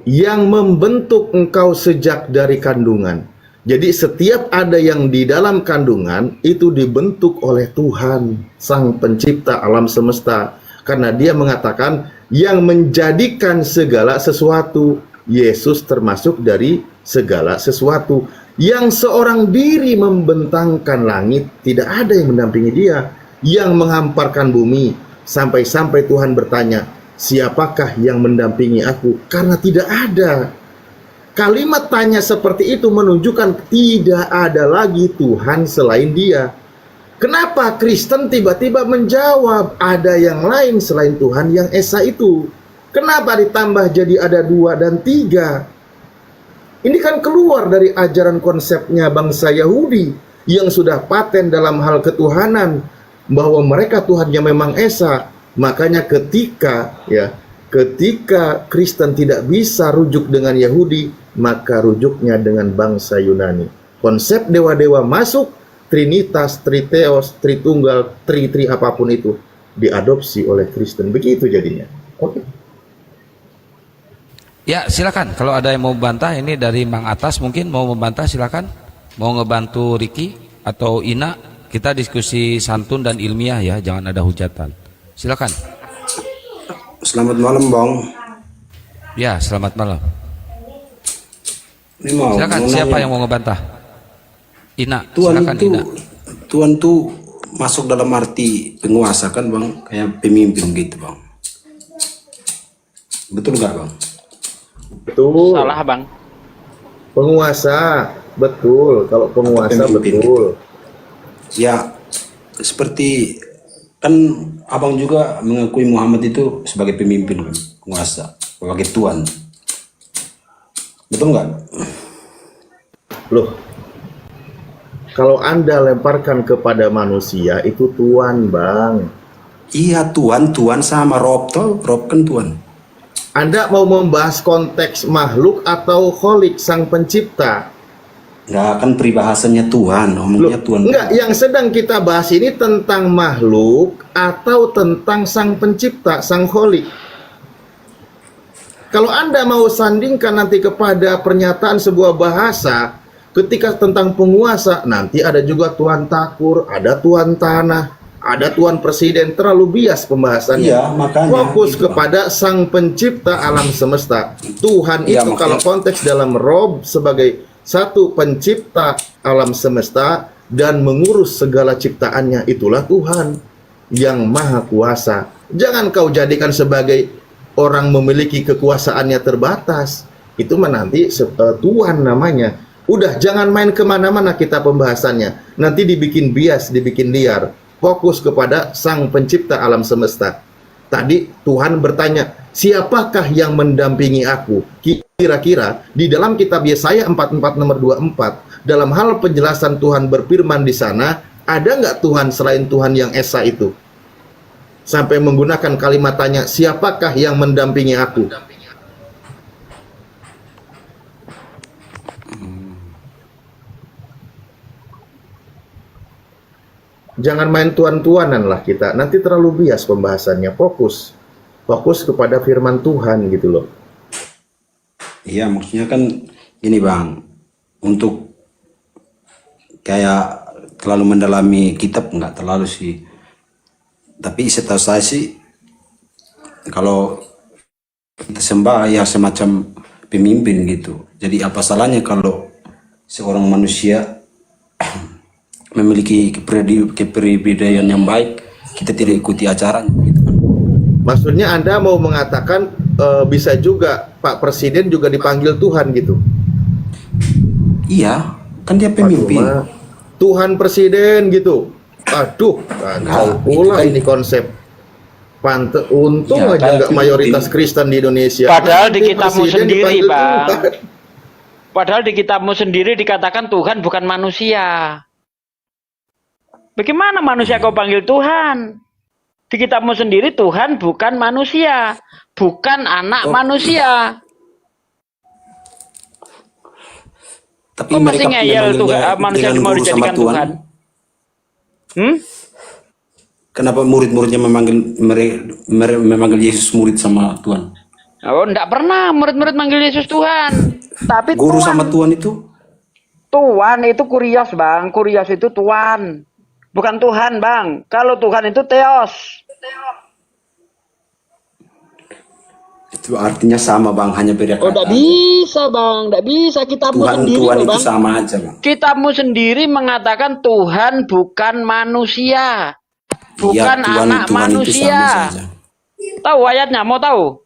yang membentuk engkau sejak dari kandungan. Jadi setiap ada yang di dalam kandungan itu dibentuk oleh Tuhan, Sang Pencipta alam semesta. Karena dia mengatakan yang menjadikan segala sesuatu. Yesus termasuk dari segala sesuatu. Yang seorang diri membentangkan langit, tidak ada yang mendampingi dia. Yang menghamparkan bumi, sampai-sampai Tuhan bertanya, siapakah yang mendampingi aku? Karena tidak ada. Kalimat tanya seperti itu menunjukkan tidak ada lagi Tuhan selain dia. Kenapa Kristen tiba-tiba menjawab ada yang lain selain Tuhan yang Esa itu? Kenapa ditambah jadi ada 2 dan 3? Ini kan keluar dari ajaran konsepnya bangsa Yahudi yang sudah paten dalam hal ketuhanan, bahwa mereka Tuhannya memang Esa. Makanya ketika Kristen tidak bisa rujuk dengan Yahudi, maka rujuknya dengan bangsa Yunani. Konsep dewa-dewa masuk, Trinitas, Triteos, Tritunggal, Tri apapun itu diadopsi oleh Kristen. Begitu jadinya. Oke. Ya, silakan. Kalau ada yang mau membantah, ini dari Mang Atas mungkin mau membantah, silakan. Mau ngebantu Riki atau Ina, kita diskusi santun dan ilmiah ya, jangan ada hujatan. Silakan. Selamat malam, Bang. Ya, selamat malam. Ini mau Silakan, siapa yang mau ngebantah? Ina, silakan Ina. Tuhan tuh masuk dalam arti penguasa kan, Bang? Kayak pemimpin gitu, Bang. Betul nggak, Bang? Betul. Salah, Bang. Penguasa, betul. Kalau penguasa betul. Ya, seperti kan Abang juga mengakui Muhammad itu sebagai pemimpin, kan? Penguasa, sebagai Tuhan. Betul nggak? Loh, kalau Anda lemparkan kepada manusia itu Tuhan, Bang. Iya, Tuhan sama Rob, toh Rob kan Tuhan. Anda mau membahas konteks makhluk atau kholik, Sang Pencipta? Nggak, kan peribahasannya Tuhan, omongnya Tuhan. Enggak, yang sedang kita bahas ini tentang makhluk atau tentang Sang Pencipta, Sang Kholik. Kalau Anda mau sandingkan nanti kepada pernyataan sebuah bahasa, ketika tentang penguasa, nanti ada juga Tuan Takur, ada Tuan Tanah, ada Tuan Presiden, terlalu bias pembahasannya. Iya, makanya. Fokus gitu, kepada Sang Pencipta alam semesta. Tuhan Iya, itu makanya. kalau konteks dalam Rob sebagai satu pencipta alam semesta dan mengurus segala ciptaannya, itulah Tuhan yang maha kuasa. Jangan kau jadikan sebagai orang memiliki kekuasaannya terbatas. Itu menanti Tuhan namanya. Udah, jangan main kemana-mana kita pembahasannya. Nanti dibikin bias, dibikin liar. Fokus kepada Sang Pencipta alam semesta. Tadi Tuhan bertanya, siapakah yang mendampingi aku? Kira-kira di dalam kitab Yesaya 44 nomor 24, dalam hal penjelasan Tuhan berfirman di sana, ada nggak Tuhan selain Tuhan yang Esa itu? Sampai menggunakan kalimat tanya, siapakah yang mendampingi aku? Jangan main tuan-tuanan lah kita, nanti terlalu bias pembahasannya. Fokus kepada firman Tuhan gitu loh. Iya, maksudnya kan gini, Bang, untuk kayak terlalu mendalami kitab nggak terlalu sih, tapi setahu saya sih kalau kita sembah ya semacam pemimpin gitu. Jadi apa salahnya kalau seorang manusia memiliki kepribadian yang baik, kita tidak ikuti acaranya gitu kan. Maksudnya Anda mau mengatakan bisa juga Pak Presiden juga dipanggil Tuhan gitu? Iya, kan dia pemimpin. Aduh, Tuhan Presiden gitu. Aduh, kacau pula kan, ini konsep. Untung Ya, aja kayak nggak mayoritas Kristen di Indonesia. Padahal di Nanti kitabmu Presiden sendiri, dipanggil Bang. Tuhan. Padahal di kitabmu sendiri dikatakan Tuhan bukan manusia. Bagaimana manusia kau panggil Tuhan? Di kitabmu sendiri Tuhan bukan manusia, bukan anak manusia. Tapi Kok masih mereka ngeyel Tuhan, manusia dengan mau guru sama dijadikan Tuhan? Kenapa murid-muridnya memanggil Yesus murid sama Tuhan? Oh, enggak pernah murid-murid manggil Yesus Tuhan. Tapi Guru Tuhan, sama Tuhan itu? Tuhan itu kurios, Bang. Kurios itu Tuhan. Bukan Tuhan, Bang. Kalau Tuhan itu Theos. Itu artinya sama, Bang, hanya beda kata. Oh, enggak bisa, Bang. Enggak bisa. Kitabmu Tuhan sendiri, Tuhan loh, itu Bang. sama aja, Bang. Kitabmu sendiri mengatakan Tuhan bukan manusia. Bukan Iya, Tuhan, anak Tuhan itu manusia. sama saja. Tahu ayatnya? Mau tahu?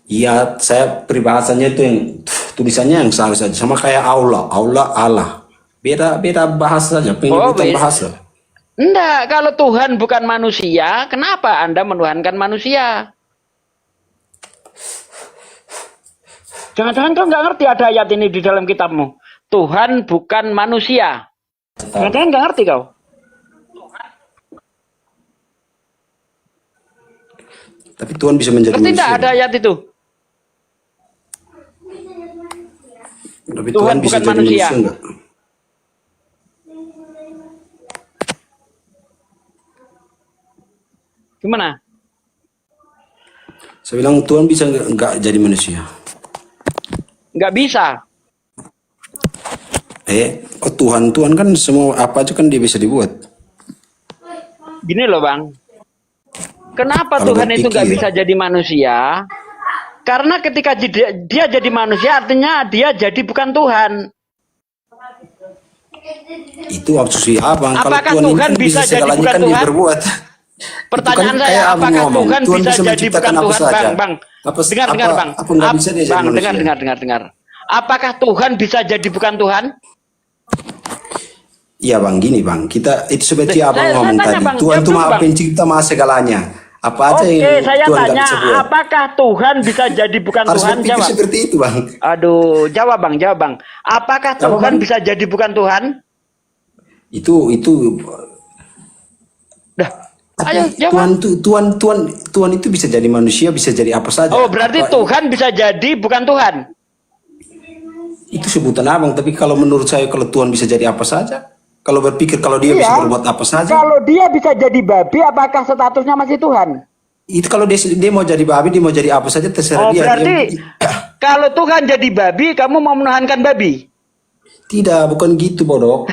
Iya, saya peribahasanya itu yang tulisannya yang seharusnya sama kayak Allah, Allah. Beda bahasa saja, penyebutan beda. bahasa. Enggak, kalau Tuhan bukan manusia, kenapa Anda menuhankan manusia? Jangan-jangan kau nggak ngerti ada ayat ini di dalam kitabmu. Tuhan bukan manusia. Jangan-jangan nggak ngerti kau. Tapi Tuhan bisa menjadi Ngerti manusia. enggak ada ayat itu? Tapi Tuhan bisa bukan jadi manusia. enggak? Gimana? Saya bilang Tuhan bisa enggak jadi manusia. Nggak bisa. Tuhan kan semua apa aja kan dia bisa dibuat. Gini loh, Bang. Kenapa Kalau Tuhan itu nggak berpikir. bisa jadi manusia? Karena ketika dia jadi manusia, artinya dia jadi bukan Tuhan. Itu maksud Abang. Apakah Kalau Tuhan kan bisa jadi segalanya bukan kan dia Tuhan? berbuat. Pertanyaan Itu kan saya, kayak Abang apakah ngomong, Tuhan bisa jadi menciptakan bukan apa Tuhan? saja. Bang, Apa dengar, Bang. apa nggak bisa dia jadi Bang, manusia? dengar. Apakah Tuhan bisa jadi bukan Tuhan? Iya Bang, gini Bang. Kita itu seperti Abang Saya ngomong tanya, tadi. Bang, Tuhan itu jawab, maha Bang. pencipta, maha segalanya. Apa aja Oke, yang saya Tuhan nggak tanya, bisa buat? apakah Tuhan bisa jadi bukan Harus Tuhan? berpikir Jawab. seperti itu Bang. Aduh, jawab Bang. Apakah Jawab, Tuhan Bang. bisa jadi bukan Tuhan? Itu Dah, ayo jawab. Tuhan itu bisa jadi manusia, bisa jadi apa saja. Oh, berarti Apa- Tuhan bisa jadi bukan Tuhan. Itu sebutan Abang, tapi kalau menurut saya kalau Tuhan bisa jadi apa saja, kalau berpikir kalau dia Iya. bisa berbuat apa saja, Kalau dia bisa jadi babi, apakah statusnya masih Tuhan? itu kalau dia mau jadi babi, dia mau jadi apa saja terserah Oh, dia. berarti kalau Tuhan jadi babi, kamu mau menuhankan babi? Tidak, bukan gitu bodoh.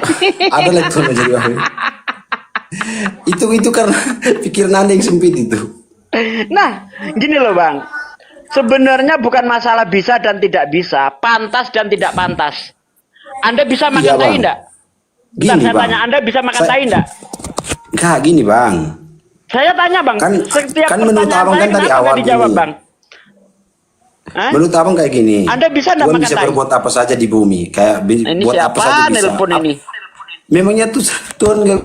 Ada lagi Tuhan mau jadi babi. itu karena pikiran Anda yang sempit itu. Nah, gini loh Bang. Sebenarnya bukan masalah bisa dan tidak bisa, pantas dan tidak pantas. Anda bisa makan Iya, tai Bang. enggak? Gini Bentar, saya Bang. tanya, Anda bisa makan Saya- tai enggak? Enggak, gini Bang. Saya tanya Bang, Kan- setiap kan menurut pertanyaan Abang saya kan tadi kenapa awal nggak dijawab gini. Bang? Hah? Menurut Abang kayak gini. Anda bisa enggak Tuhan makan bisa tai? berbuat apa saja di bumi, kayak Ini buat apa saja siapa bisa. nelpon ini? Memangnya tuh Tuhan nggak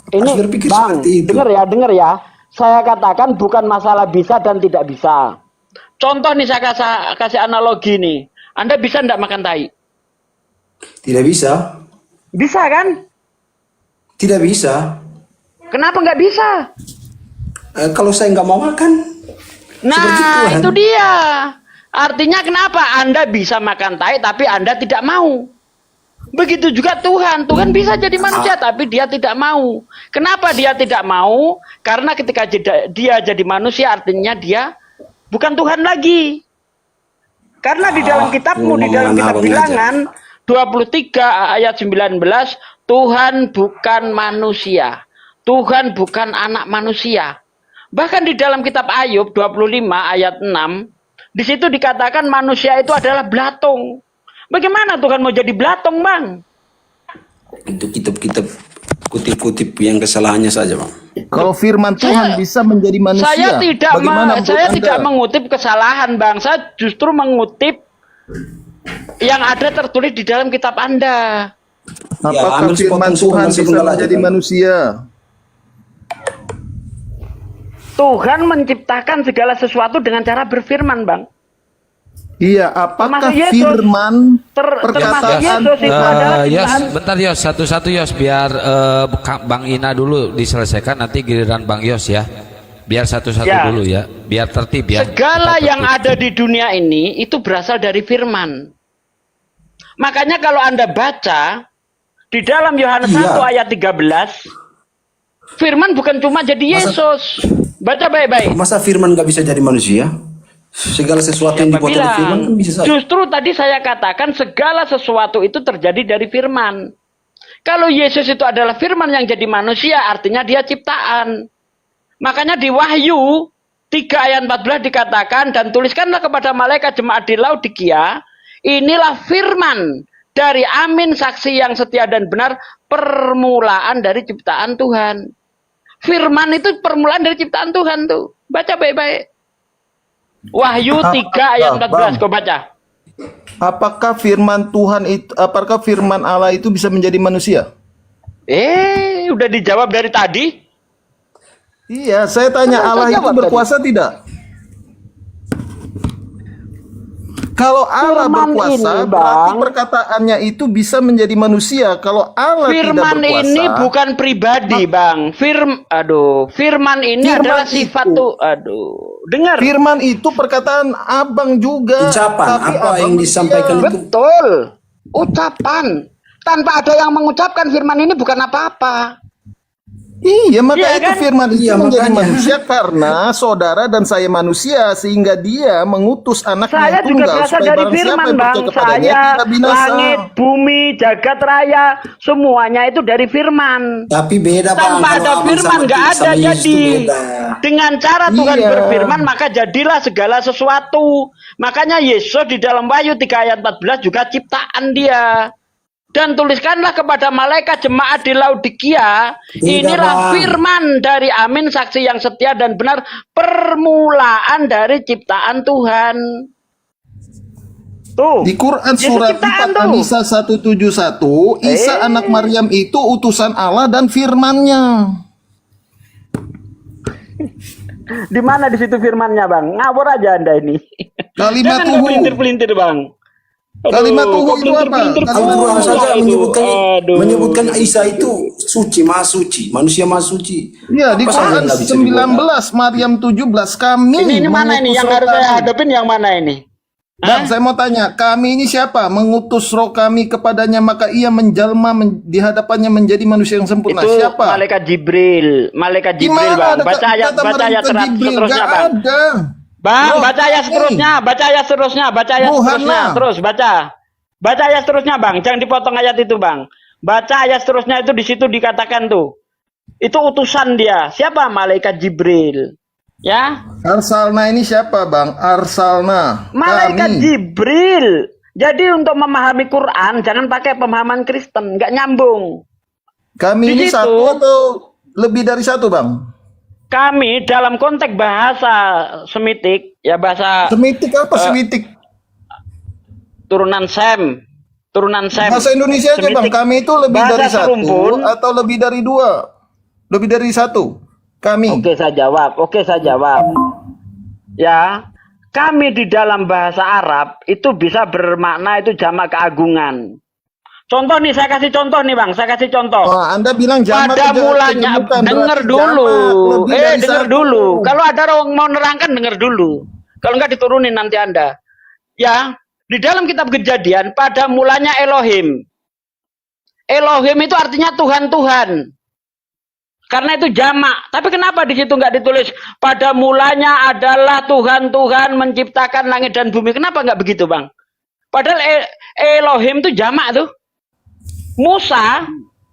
Ini harus berpikir Bang, seperti itu. dengar ya. Saya katakan bukan masalah bisa dan tidak bisa. Contoh nih saya kasih analogi nih. Anda bisa enggak makan tai? Tidak bisa. Bisa kan? Tidak bisa. Kenapa nggak bisa? Kalau saya nggak mau makan. Seperti Nah, Tuhan. itu dia. Artinya kenapa Anda bisa makan tai tapi Anda tidak mau? Begitu juga Tuhan. Tuhan bisa jadi manusia tapi dia tidak mau. Kenapa dia tidak mau? Karena ketika dia jadi manusia artinya dia bukan Tuhan lagi. Karena di dalam kitabmu, di dalam ngomong kitab abang Bilangan 23 ayat 19, Tuhan bukan manusia. Tuhan bukan anak manusia. Bahkan di dalam kitab Ayub 25 ayat 6, di situ dikatakan manusia itu adalah belatung. Bagaimana Tuhan mau jadi belatung, Bang? Itu kitab-kitab kutip-kutip yang kesalahannya saja, Bang. Kalau firman Tuhan bisa menjadi manusia, Saya tidak bagaimana menurut saya Anda? tidak mengutip kesalahan, Bang. Saya justru mengutip yang ada tertulis di dalam kitab Anda. Apakah ambil firman sepotong Tuhan langsung bisa enggak menjadi aja, Bang. manusia? Tuhan menciptakan segala sesuatu dengan cara berfirman, Bang. Iya, apakah Termasuk Yesus. firman termasuk perkataan Yesus itu adalah Yos, ciptaan. bentar Yos, satu-satu Yos, biar Bang Ina dulu diselesaikan, nanti giliran Bang Yos ya. Biar satu-satu Ya. dulu ya, biar tertib ya. Segala Kita yang tertib. ada di dunia ini itu berasal dari firman. Makanya kalau Anda baca di dalam Yohanes 1 ayat 13, firman bukan cuma jadi Yesus. Baca baik-baik. Masa firman nggak bisa jadi manusia? Segala sesuatu yang dibuat dari firman kan bisa saja. Justru tadi saya katakan segala sesuatu itu terjadi dari firman. Kalau Yesus itu adalah firman yang jadi manusia, artinya dia ciptaan. Makanya di Wahyu 3 ayat 14 dikatakan, dan tuliskanlah kepada malaikat jemaat di Laodikia, inilah firman dari Amin, saksi yang setia dan benar, permulaan dari ciptaan Tuhan. Firman itu permulaan dari ciptaan Tuhan tuh. Baca baik-baik. Wahyu 3 ayat 14, kau baca. apakah firman Tuhan itu, apakah firman Allah itu bisa menjadi manusia? Udah dijawab dari tadi. Iya, saya tanya Saya Allah itu jawab berkuasa tidak? Kalau Allah Firman berkuasa, ini, berarti Bang. perkataannya itu bisa menjadi manusia. Kalau Allah tidak Firman berkuasa, ini bukan pribadi, Bang. Firman ini Firman adalah sifat itu- tuh. Dengar. firman itu perkataan abang juga. Ucapan Tapi apa abang yang disampaikan manusia. itu? Betul. Ucapan. Tanpa ada yang mengucapkan firman ini bukan apa-apa. Iya, maka Iya, itu kan? firman itu Iya, menjadi makanya. manusia karena saudara dan saya manusia, sehingga dia mengutus anaknya Saya yang juga tunggal berasal supaya dari barang siapa firman, yang Bang. percaya kepadanya Saya, tidak binasa. langit, bumi, jagat raya, semuanya itu dari firman. Tapi beda Bang. Tanpa Kalau ada abang firman sama nggak ada sama Yesus jadi. itu beda. Dengan cara Tuhan Iya. berfirman maka jadilah segala sesuatu. Makanya Yesus di dalam Wahyu 3 ayat 14 juga ciptaan dia. Dan tuliskanlah kepada malaikat jemaat di Laodikia, inilah Bang. firman dari Amin, saksi yang setia dan benar, permulaan dari ciptaan Tuhan. Tuh. Di Quran Yesus surat ciptaan 4 tuh. An-Nisa 171, Isa anak Maryam itu utusan Allah dan firman-Nya. Di mana di situ firmannya, Bang? Ngawur aja Anda ini. Kalimat Jangan pelintir-pelintir, Bang. Kalimat tuhu kok itu apa? pelintir-pelintir Al-Quran pula saja itu. Aduh. menyebutkan Isa itu suci, maha suci, manusia maha suci. Ya, di Apa saja Quran nggak bisa dibuat? 19, Maryam 17, kami Ini mana ini mengutus yang roh harus saya kami. hadapin yang mana ini? Bang, saya mau tanya, kami ini siapa? Mengutus roh kami kepadanya, maka ia menjalma di hadapannya menjadi manusia yang sempurna. Itu Siapa? malaikat Jibril. Malaikat Di Jibril, mana Bang. ada Baca ayat kata malaikat Jibril? seterusnya, Nggak Bang. ada. Bang, Roh baca ayat kami. seterusnya, baca ayat seterusnya, baca ayat Tuhan seterusnya. lah. Terus baca. Baca ayat seterusnya, Bang. Jangan dipotong ayat itu, Bang. Baca ayat seterusnya itu di situ dikatakan tuh. Itu utusan dia. Siapa? Malaikat Jibril. Ya. Arsalna ini siapa, Bang? Arsalna. Malaikat Kami. Jibril. Jadi untuk memahami Quran jangan pakai pemahaman Kristen, nggak nyambung. Kami Di ini situ- satu atau lebih dari satu, Bang? Kami dalam konteks bahasa Semitik, ya bahasa Semitik apa Semitik? turunan Sem. Bahasa Indonesia aja, Bang. Semitik. Kami itu lebih Bahasa dari satu serumpun. atau lebih dari dua? Lebih dari satu. Kami. Oke, saya jawab. Ya, kami di dalam bahasa Arab itu bisa bermakna itu jamak keagungan. Contoh nih, saya kasih contoh nih, Bang. Saya kasih contoh. Oh, Anda bilang jamak Pada keje- mulanya, kejemukan, denger berarti dulu. jamak lebih dari Denger satu. dulu. Kalau ada orang mau nerangkan, denger dulu. Kalau enggak diturunin nanti Anda. Ya, di dalam kitab Kejadian, pada mulanya Elohim. Elohim itu artinya Tuhan-Tuhan. Karena itu jamak. Tapi kenapa di situ nggak ditulis pada mulanya adalah Tuhan-Tuhan menciptakan langit dan bumi? Kenapa nggak begitu, Bang? Padahal Elohim itu jamak tuh. Musa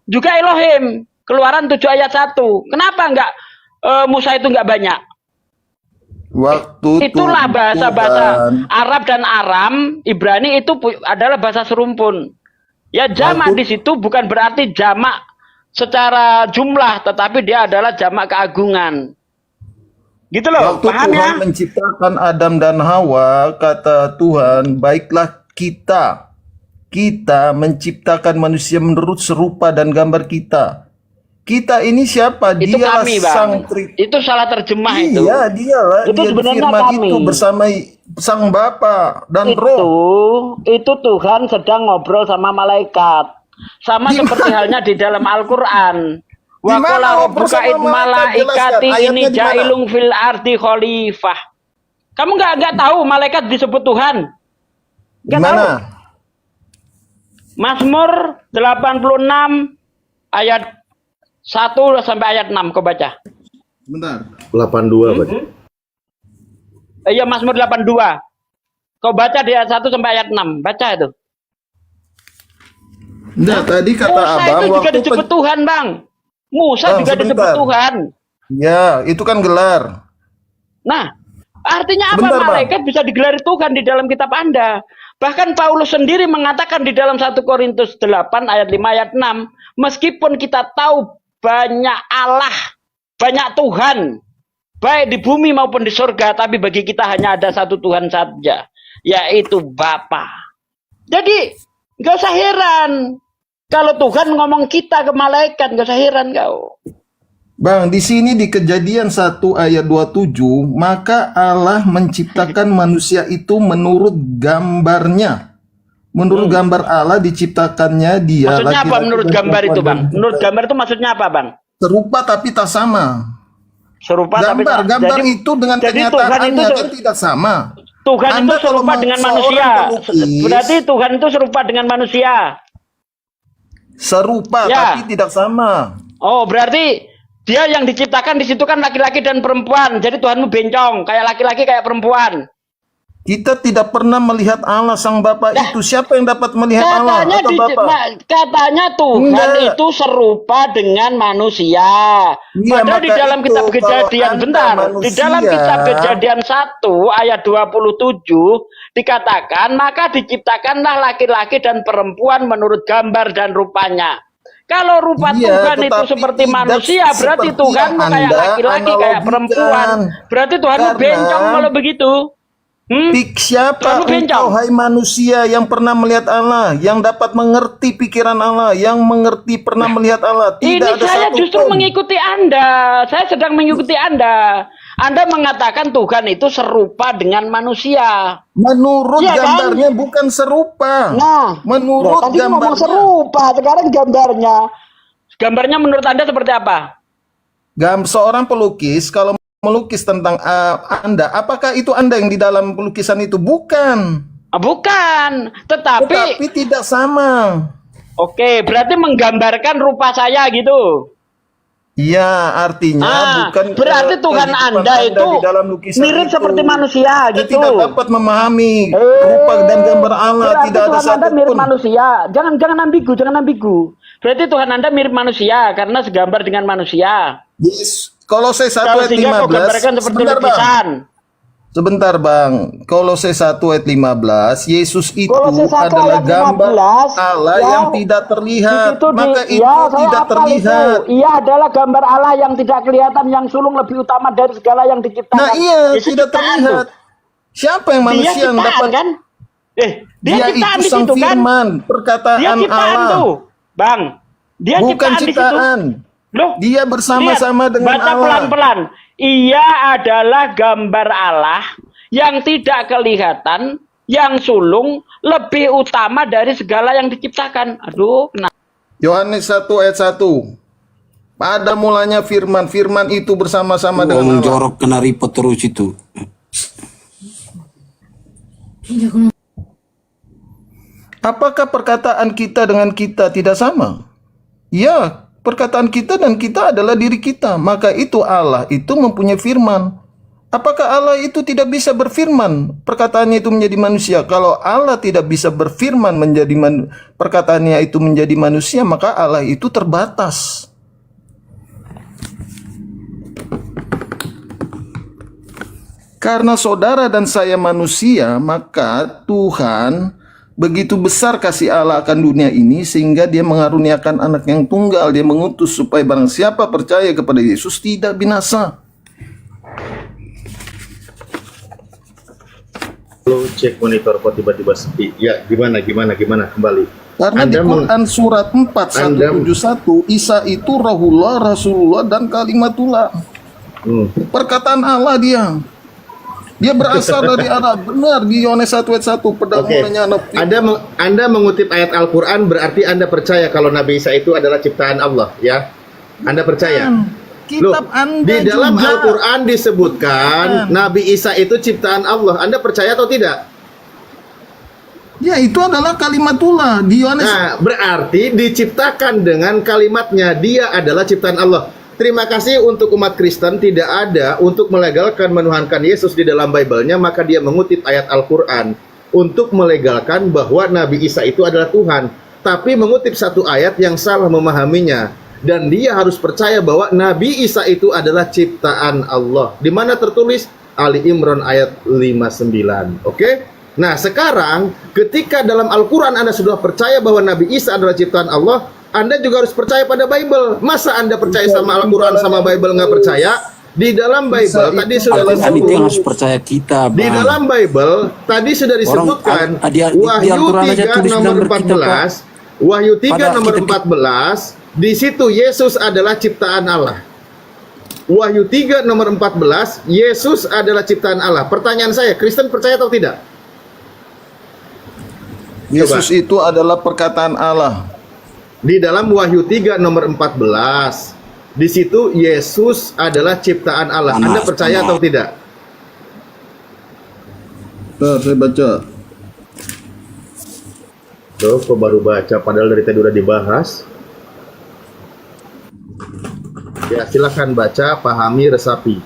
juga Elohim. Keluaran 7 ayat 1. Kenapa nggak Musa itu nggak banyak? Waktu Itulah bahasa-bahasa Tuhan. Arab dan Aram, Ibrani itu adalah bahasa serumpun. Ya jamak di situ bukan berarti jamak secara jumlah, tetapi dia adalah jamak keagungan. Gitu loh, Waktu paham Tuhan ya? menciptakan Adam dan Hawa, kata Tuhan, baiklah kita menciptakan manusia menurut serupa dan gambar kita. Kita ini siapa? Itu Dialah kami, Bang. sang Itu salah terjemah itu. Iya, dialah. Itu Dia sebenarnya firman kami. itu bersama Sang Bapa dan Roh. Itu Tuhan sedang ngobrol sama malaikat. Sama seperti halnya di dalam Al-Qur'an. Wa Di mana qala ngobrol rabbuka sama id malaikat? malaikati Jelaskan, ini ayatnya di mana? jailung fil ardi khalifah. Kamu nggak tahu malaikat disebut Tuhan? Nggak tahu. Gimana? Mazmur 86 ayat 1 sampai ayat 6 kau baca. Bentar. 82 berarti. Iya, Mazmur 82. Kau baca di ayat 1 sampai ayat 6. Baca itu. Nah, tadi kata Musa Abang itu juga waktu disebut Tuhan, Bang. Musa Bang, juga disebut sebentar. Tuhan. Ya, itu kan gelar. Nah, artinya apa? Sebentar, Bang. Malaikat bisa digelari Tuhan di dalam kitab Anda. Bahkan Paulus sendiri mengatakan di dalam 1 Korintus 8 ayat 5 ayat 6, meskipun kita tahu banyak Allah, banyak Tuhan, baik di bumi maupun di surga, tapi bagi kita hanya ada satu Tuhan saja, yaitu Bapa. Jadi, nggak usah heran kalau Tuhan ngomong kita ke malaikat, nggak usah heran kau. Bang, di sini di Kejadian 1 ayat 27, maka Allah menciptakan manusia itu menurut gambarnya. Menurut gambar Allah diciptakannya dia. Maksudnya apa laki-laki menurut dan gambar itu, perempuan. Bang? Menurut gambar itu maksudnya apa, Bang? Serupa tapi tak sama. Serupa tapi Gambar jadi- itu dengan jadi Tuhan kenyataannya itu kan tidak sama. Tuhan Anda itu kalau serupa dengan seorang manusia. pelukis, Berarti Tuhan itu serupa dengan manusia. serupa Ya. tapi tidak sama. Oh, berarti dia yang diciptakan di situ kan laki-laki dan perempuan. Jadi Tuhanmu bencong, kayak laki-laki kayak perempuan. Kita tidak pernah melihat Allah Sang Bapa itu. Siapa yang dapat melihat Allah Katanya atau Bapa? katanya Tuhan Enggak. itu serupa dengan manusia. Iya, Padahal di maka dalam itu, kitab kalau Kejadian, Anda bentar, di manusia- dalam kitab Kejadian 1 ayat 27 dikatakan, maka diciptakanlah laki-laki dan perempuan menurut gambar dan rupanya. Kalau rupa Iya, Tuhan itu tetapi seperti tidak manusia, berarti seperti Tuhan yang kayak Anda laki-laki kayak analogikan. perempuan. Berarti Tuhanmu Karena- bencong kalau begitu. Siapa Terlalu bencong. engkau hai manusia yang pernah melihat Allah, yang dapat mengerti pikiran Allah, yang mengerti pernah melihat Allah? Tidak Ini ada saya satu justru pun. mengikuti Anda. Saya sedang mengikuti Anda. Anda mengatakan Tuhan itu serupa dengan manusia. Menurut Iya kan? gambarnya bukan serupa. Nah, menurut tadi ngomong gambarnya. serupa, sekarang gambarnya. Gambarnya menurut Anda seperti apa? Seorang pelukis kalau melukis tentang Anda, apakah itu Anda yang di dalam pelukisan itu? Bukan. Bukan, tetapi Tetapi tidak sama. oke, berarti menggambarkan rupa saya gitu. Iya, artinya bukan berarti Tuhan kehidupan Anda itu di dalam lukisan mirip itu. seperti manusia Kita gitu. tidak dapat memahami rupa dan gambar Allah. Berarti Tidak ada Tuhan Anda satu mirip pun. manusia. Jangan ambigu. Berarti Tuhan Anda mirip manusia karena segambar dengan manusia. Yes. Kolose 1 Kalau ayat sehingga kau 15. gambarkan seperti Sebentar, Bang. lukisan. Sebentar, Bang. Kolose 1 ayat 15. Yesus itu Kolose 1 adalah ayat gambar 15, Allah ya. yang tidak terlihat. Maka itu saya tidak hafal terlihat. Itu. Ia adalah gambar Allah yang tidak kelihatan, yang sulung lebih utama dari segala yang diciptakan. Nah, iya, Yesus tidak ciptaan terlihat. tuh. Siapa yang Dia manusia yang ciptaan dapat? kan? Dia Dia ciptaan itu di sang situ kan? firman, perkataan Dia ciptaan Allah. tuh, Bang. Dia Bukan ciptaan di situ. ciptaan. Loh, Dia bersama-sama lihat, dengan baca Allah. pelan-pelan. Ia adalah gambar Allah yang tidak kelihatan, yang sulung lebih utama dari segala yang diciptakan. Aduh, kenapa? Yohanes 1 ayat 1. Pada mulanya firman, firman itu bersama-sama dengan Ngomong Allah. jorok kena ripot terus itu. Apakah perkataan kita dengan kita tidak sama? Ya, perkataan kita dan kita adalah diri kita. Maka itu Allah itu mempunyai firman. Apakah Allah itu tidak bisa berfirman? Perkataannya itu menjadi manusia. Kalau Allah tidak bisa berfirman perkataannya itu menjadi manusia, maka Allah itu terbatas. Karena saudara dan saya manusia, maka Tuhan begitu besar kasih Allah akan dunia ini sehingga dia mengaruniakan anak yang tunggal. Dia mengutus supaya barang siapa percaya kepada Yesus tidak binasa. Lo cek monitor kok tiba-tiba sepi. Ya, gimana kembali. Karena di Quran surat 4 171 Isa itu Rahullah, Rasulullah dan Kalimatullah. Perkataan Allah dia. Dia berasal dari Arab. Benar di Yohanes 1 ayat 1 pada Oke. mulanya Allah. Anda mengutip ayat Al-Qur'an berarti Anda percaya kalau Nabi Isa itu adalah ciptaan Allah, ya? Anda percaya? Kitab Anda di dalam juga. Al-Qur'an disebutkan Nabi Isa itu ciptaan Allah. Anda percaya atau tidak? Ya, itu adalah kalimatullah di Yohanes. Nah, berarti diciptakan dengan kalimatnya, dia adalah ciptaan Allah. Terima kasih untuk umat Kristen tidak ada untuk melegalkan menuhankan Yesus di dalam Bible-nya, maka dia mengutip ayat Al-Qur'an untuk melegalkan bahwa Nabi Isa itu adalah Tuhan, tapi mengutip satu ayat yang salah memahaminya, dan dia harus percaya bahwa Nabi Isa itu adalah ciptaan Allah. Di mana tertulis? Ali Imran ayat 59. Oke? Nah, sekarang ketika dalam Al-Qur'an Anda sudah percaya bahwa Nabi Isa adalah ciptaan Allah, Anda juga harus percaya pada Bible. Masa Anda percaya sama Al-Quran sama Bible nggak percaya? Di dalam Bible tadi sudah Kan itu yang disebut. harus percaya kita, Di Bang. dalam Bible tadi sudah disebutkan di Wahyu Al-Quran aja 3 tulis nomor benar kita, 14. Wahyu 3 Pada nomor kita- 14. Di situ Yesus adalah ciptaan Allah. Wahyu 3 nomor 14, Yesus adalah ciptaan Allah. Pertanyaan saya, Kristen percaya atau tidak? Yesus itu adalah perkataan Allah. Di dalam Wahyu 3 nomor 14, di situ Yesus adalah ciptaan Allah. Anda percaya atau tidak? Bentar, saya baca. Tuh, kok baru baca padahal dari tadi udah dibahas. Ya, silakan baca, pahami, resapi.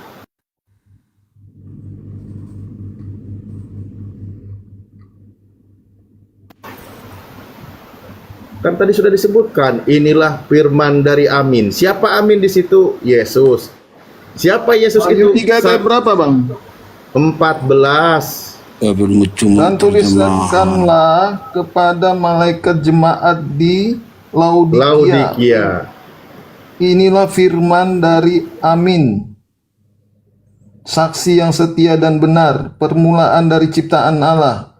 Kan tadi sudah disebutkan, inilah firman dari Amin. Siapa Amin di situ? Yesus. Siapa Yesus Wahyu itu? 3 ayat berapa, Bang? 14. belum cuma Dan tuliskanlah kepada malaikat jemaat di Laodikia. Laodikia. Inilah firman dari Amin, saksi yang setia dan benar, permulaan dari ciptaan Allah.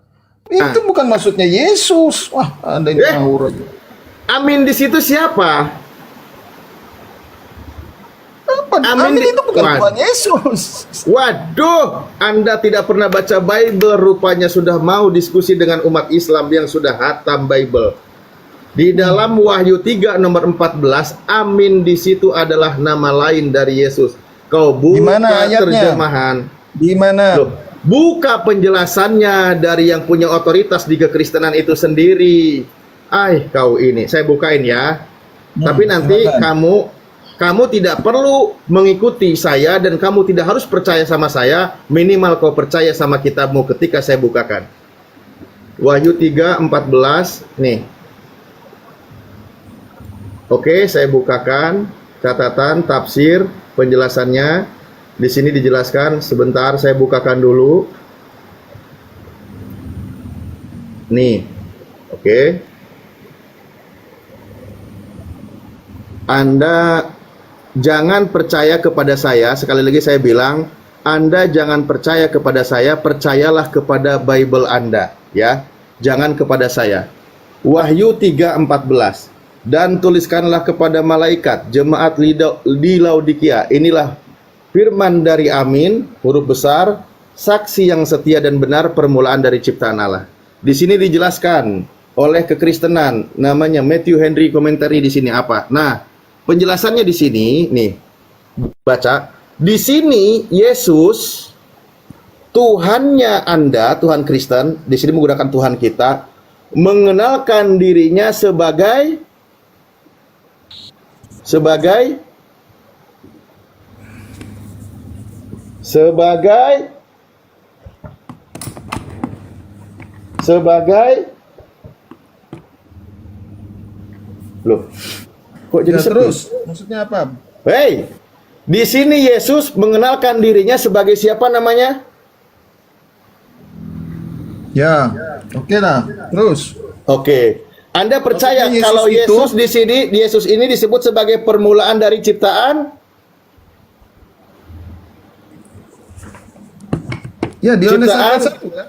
Itu bukan maksudnya Yesus. Wah, ada yang ngawur aja. Amin di situ siapa? Apa? Amin Amin di- itu bukan Wah. Tuhan Yesus. Waduh, Anda tidak pernah baca Bible, rupanya sudah mau diskusi dengan umat Islam yang sudah hatam Bible. Di dalam Wahyu 3 nomor 14, Amin di situ adalah nama lain dari Yesus. Kau buka Di mana ayatnya? terjemahan. Di mana? Loh, buka penjelasannya dari yang punya otoritas di kekristenan itu sendiri. Kau ini, saya bukain ya. Tapi nanti silakan. kamu tidak perlu mengikuti saya dan kamu tidak harus percaya sama saya, minimal kau percaya sama kitabmu ketika saya bukakan. Wahyu 3:14 nih. Oke, saya bukakan catatan tafsir penjelasannya. Di sini dijelaskan, sebentar saya bukakan dulu. Nih. Oke. Anda jangan percaya kepada saya, sekali lagi saya bilang, Anda jangan percaya kepada saya, percayalah kepada Bible Anda, ya. Jangan kepada saya. Wahyu 3:14. Dan tuliskanlah kepada malaikat jemaat di Laodikia, inilah firman dari Amin, huruf besar, saksi yang setia dan benar, permulaan dari ciptaan Allah. Di sini dijelaskan oleh kekristenan, namanya Matthew Henry Commentary di sini apa? Nah, penjelasannya di sini, nih, baca. Di sini Yesus, Tuhannya Anda, Tuhan Kristen, di sini menggunakan Tuhan kita, mengenalkan dirinya sebagai loh, kok jadi Ya, sepi? terus, maksudnya apa? Hei, di sini Yesus mengenalkan dirinya sebagai siapa namanya? Ya, oke lah. Terus, Oke. Anda percaya Maksudnya Yesus kalau itu- Yesus di sini, Yesus ini disebut sebagai permulaan dari ciptaan? ya di Yohanes Ciptaan. 1 ya.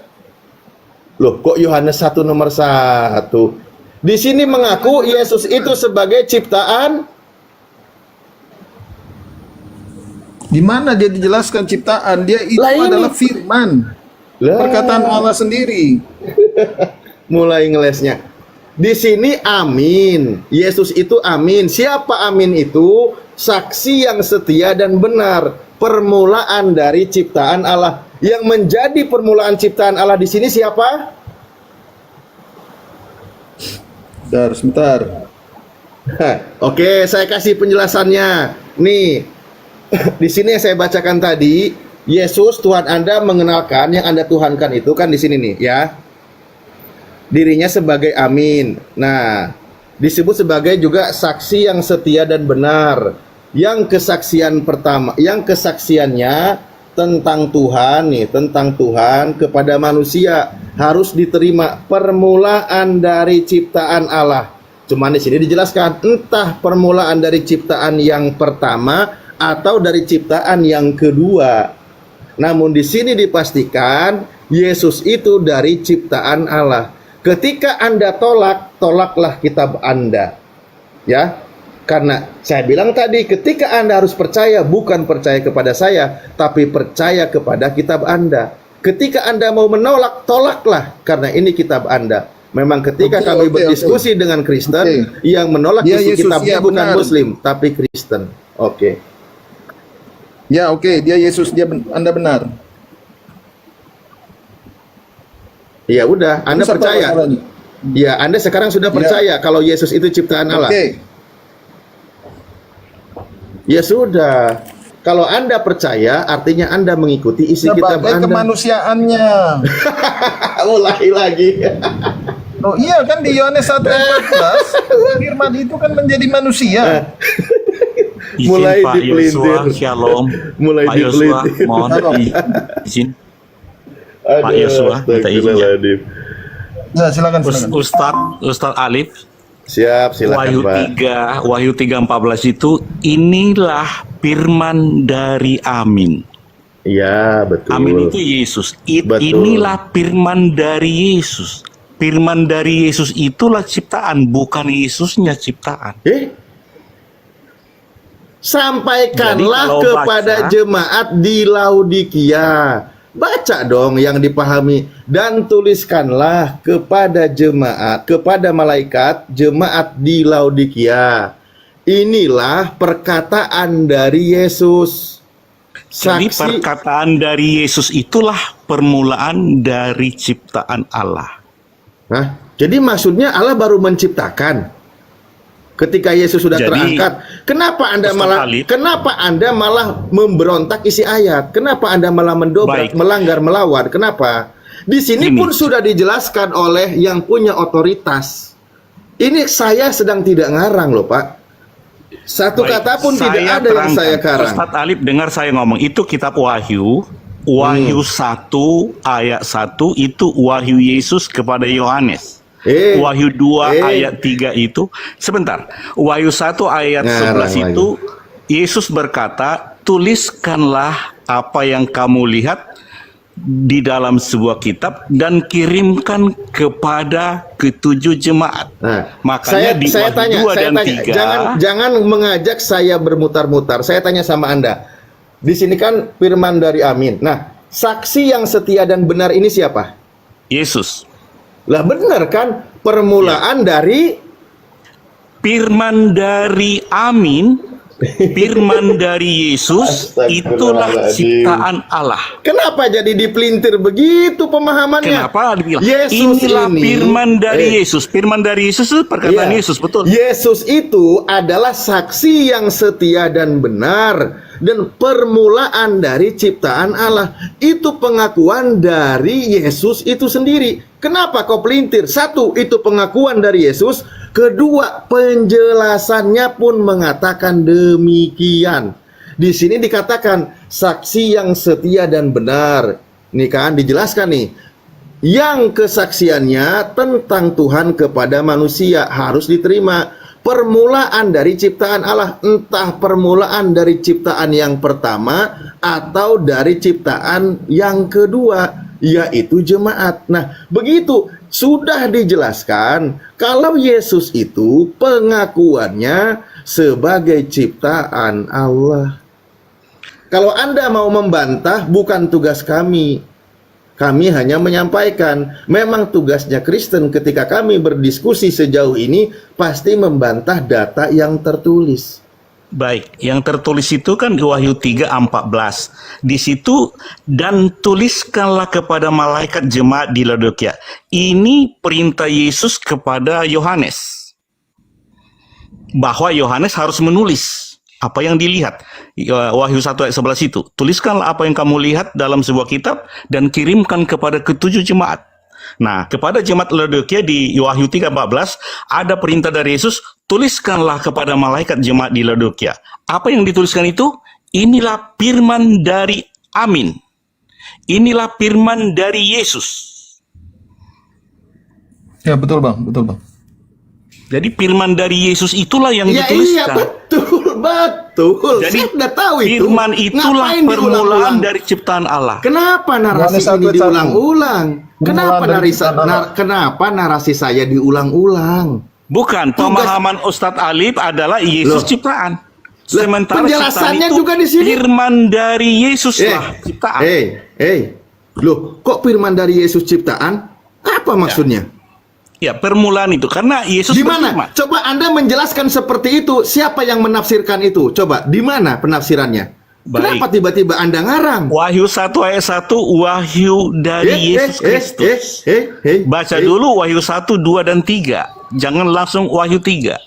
Loh, kok Yohanes 1 nomor 1? Di sini mengaku Yesus itu sebagai ciptaan. Di mana dia dijelaskan ciptaan? Dia itu Lah ini. adalah firman. Lah. Perkataan Allah sendiri. Mulai ngelesnya. Di sini amin. Yesus itu amin. Siapa amin itu? Saksi yang setia dan benar. Permulaan dari ciptaan Allah. Yang menjadi permulaan ciptaan Allah di sini siapa? Sebentar. Oke, saya kasih penjelasannya. Nih, di sini yang saya bacakan tadi, Yesus Tuhan Anda mengenalkan yang Anda tuhankan itu kan di sini nih, ya. Dirinya sebagai amin. Nah, disebut sebagai juga saksi yang setia dan benar. Yang kesaksian pertama, yang kesaksiannya tentang Tuhan nih, tentang Tuhan kepada manusia harus diterima permulaan dari ciptaan Allah. Cuman di sini dijelaskan entah permulaan dari ciptaan yang pertama atau dari ciptaan yang kedua. Namun di sini dipastikan Yesus itu dari ciptaan Allah. Ketika Anda tolak, tolaklah kitab Anda. Ya. Karena saya bilang tadi, ketika Anda harus percaya, bukan percaya kepada saya, tapi percaya kepada kitab Anda. Ketika Anda mau menolak, tolaklah, karena ini kitab Anda. Memang ketika kami berdiskusi dengan Kristen, yang menolak Ya, isi Yesus, kitabnya ya, bukan benar. Muslim, tapi Kristen. Oke. Ya, oke, dia Yesus, Anda benar. Ya udah, Anda Terus apa percaya. masalahnya? Ya, Anda sekarang sudah percaya kalau Yesus itu ciptaan Allah. Oke. Ya sudah. Kalau Anda percaya, artinya Anda mengikuti isi kitab Sebagai Anda. kemanusiaannya. Mulai lagi. Oh iya kan di Yohanes 1:14 firman itu kan menjadi manusia. Izin Mulai Pak dipelintir. Yosua, Shalom. Mulai Pak Yosua, dipelintir. mohon izin. Pak Aduh, Yosua, minta izin ya. astagfirullahaladzim. Ya, silakan silakan. Ustadz Alif, Siap, silakan Pak. Wahyu 3:14 itu inilah firman dari Amin. Iya, betul. Amin itu Yesus. Betul. Inilah firman dari Yesus. Firman dari Yesus itulah ciptaan, bukan Yesusnya ciptaan. Sampaikanlah Jadi kalau kepada baca- jemaat di Laodikia. Baca dong yang dipahami. Dan tuliskanlah kepada jemaat, kepada malaikat jemaat di Laodikia. Inilah perkataan dari Yesus. Jadi perkataan dari Yesus itulah permulaan dari ciptaan Allah. Hah? Jadi maksudnya Allah baru menciptakan ketika Yesus sudah Jadi, terangkat. Kenapa Anda malah memberontak isi ayat? Kenapa Anda malah mendobrak, Baik. melanggar, melawan? Kenapa? Di sini Gini. pun sudah dijelaskan oleh yang punya otoritas. Ini saya sedang tidak ngarang loh, Pak. Satu Baik, kata pun tidak saya ada yang terangkan. saya karang. Ustadz Alif dengar saya ngomong, itu kitab Wahyu. Wahyu 1 ayat 1 itu Wahyu Yesus kepada Yohanes. Wahyu 2 ayat 3 itu, sebentar. Wahyu 1 ayat Ngarang 11 itu Yesus berkata, tuliskanlah apa yang kamu lihat di dalam sebuah kitab dan kirimkan kepada ketujuh jemaat. Nah, Makanya di Wahyu 2 dan 3 jangan mengajak saya bermutar-mutar. Saya tanya sama Anda. Di sini kan firman dari Amin. Nah, saksi yang setia dan benar ini siapa? Yesus. Lah benar kan? Permulaan dari Firman dari Amin, firman dari Yesus, itulah ciptaan Allah. Kenapa jadi dipelintir begitu pemahamannya? Kenapa dibilang? Yesus Inilah ini firman dari Yesus. Firman dari Yesus itu perkataan Iya. Yesus, betul. Yesus itu adalah saksi yang setia dan benar dan permulaan dari ciptaan Allah. Itu pengakuan dari Yesus itu sendiri. Kenapa kau pelintir? Satu, itu pengakuan dari Yesus. Kedua, penjelasannya pun mengatakan demikian. Di sini dikatakan saksi yang setia dan benar. Nih kan dijelaskan nih. Yang kesaksiannya tentang Tuhan kepada manusia harus diterima. Permulaan dari ciptaan Allah, entah permulaan dari ciptaan yang pertama atau dari ciptaan yang kedua, yaitu jemaat. Nah, begitu sudah dijelaskan kalau Yesus itu pengakuannya sebagai ciptaan Allah. Kalau Anda mau membantah, bukan tugas kami. Kami hanya menyampaikan. Memang tugasnya Kristen ketika kami berdiskusi sejauh ini pasti membantah data yang tertulis. Baik, yang tertulis itu kan di Wahyu 3:14. Di situ, dan tuliskanlah kepada malaikat jemaat di Laodikia. Ini perintah Yesus kepada Yohanes. Bahwa Yohanes harus menulis apa yang dilihat. Wahyu 1 ayat 11 itu. Tuliskanlah apa yang kamu lihat dalam sebuah kitab dan kirimkan kepada ketujuh jemaat. Nah, kepada jemaat Laodikia di Wahyu 3:14 ada perintah dari Yesus, tuliskanlah kepada malaikat jemaat di Laodikia. Apa yang dituliskan itu? Inilah firman dari Amin. Inilah firman dari Yesus. Ya, betul Bang, betul Bang. Jadi firman dari Yesus itulah yang Ya iya, dituliskan. betul. Jadi Saya udah tahu itu. firman itulah Ngapain permulaan diulang-ulang? dari ciptaan Allah. Kenapa narasi Yohanes 1 ini ayat 1. diulang-ulang? Kenapa narasi saya diulang-ulang? Bukan, pemahaman Ustadz Alif adalah Yesus Loh. ciptaan. Sementara penjelasannya ciptaan itu juga di sini. firman dari Yesus lah ciptaan. Loh, kok firman dari Yesus ciptaan? Apa maksudnya? Ya, permulaan itu karena Yesus Di mana? berfirman. Coba Anda menjelaskan seperti itu. Siapa yang menafsirkan itu? Coba, di mana penafsirannya? Baik. Kenapa tiba-tiba Anda ngarang? Wahyu 1 ayat 1 wahyu dari Yesus Kristus. Baca dulu Wahyu 1, 2 dan 3. Jangan langsung Wahyu 3.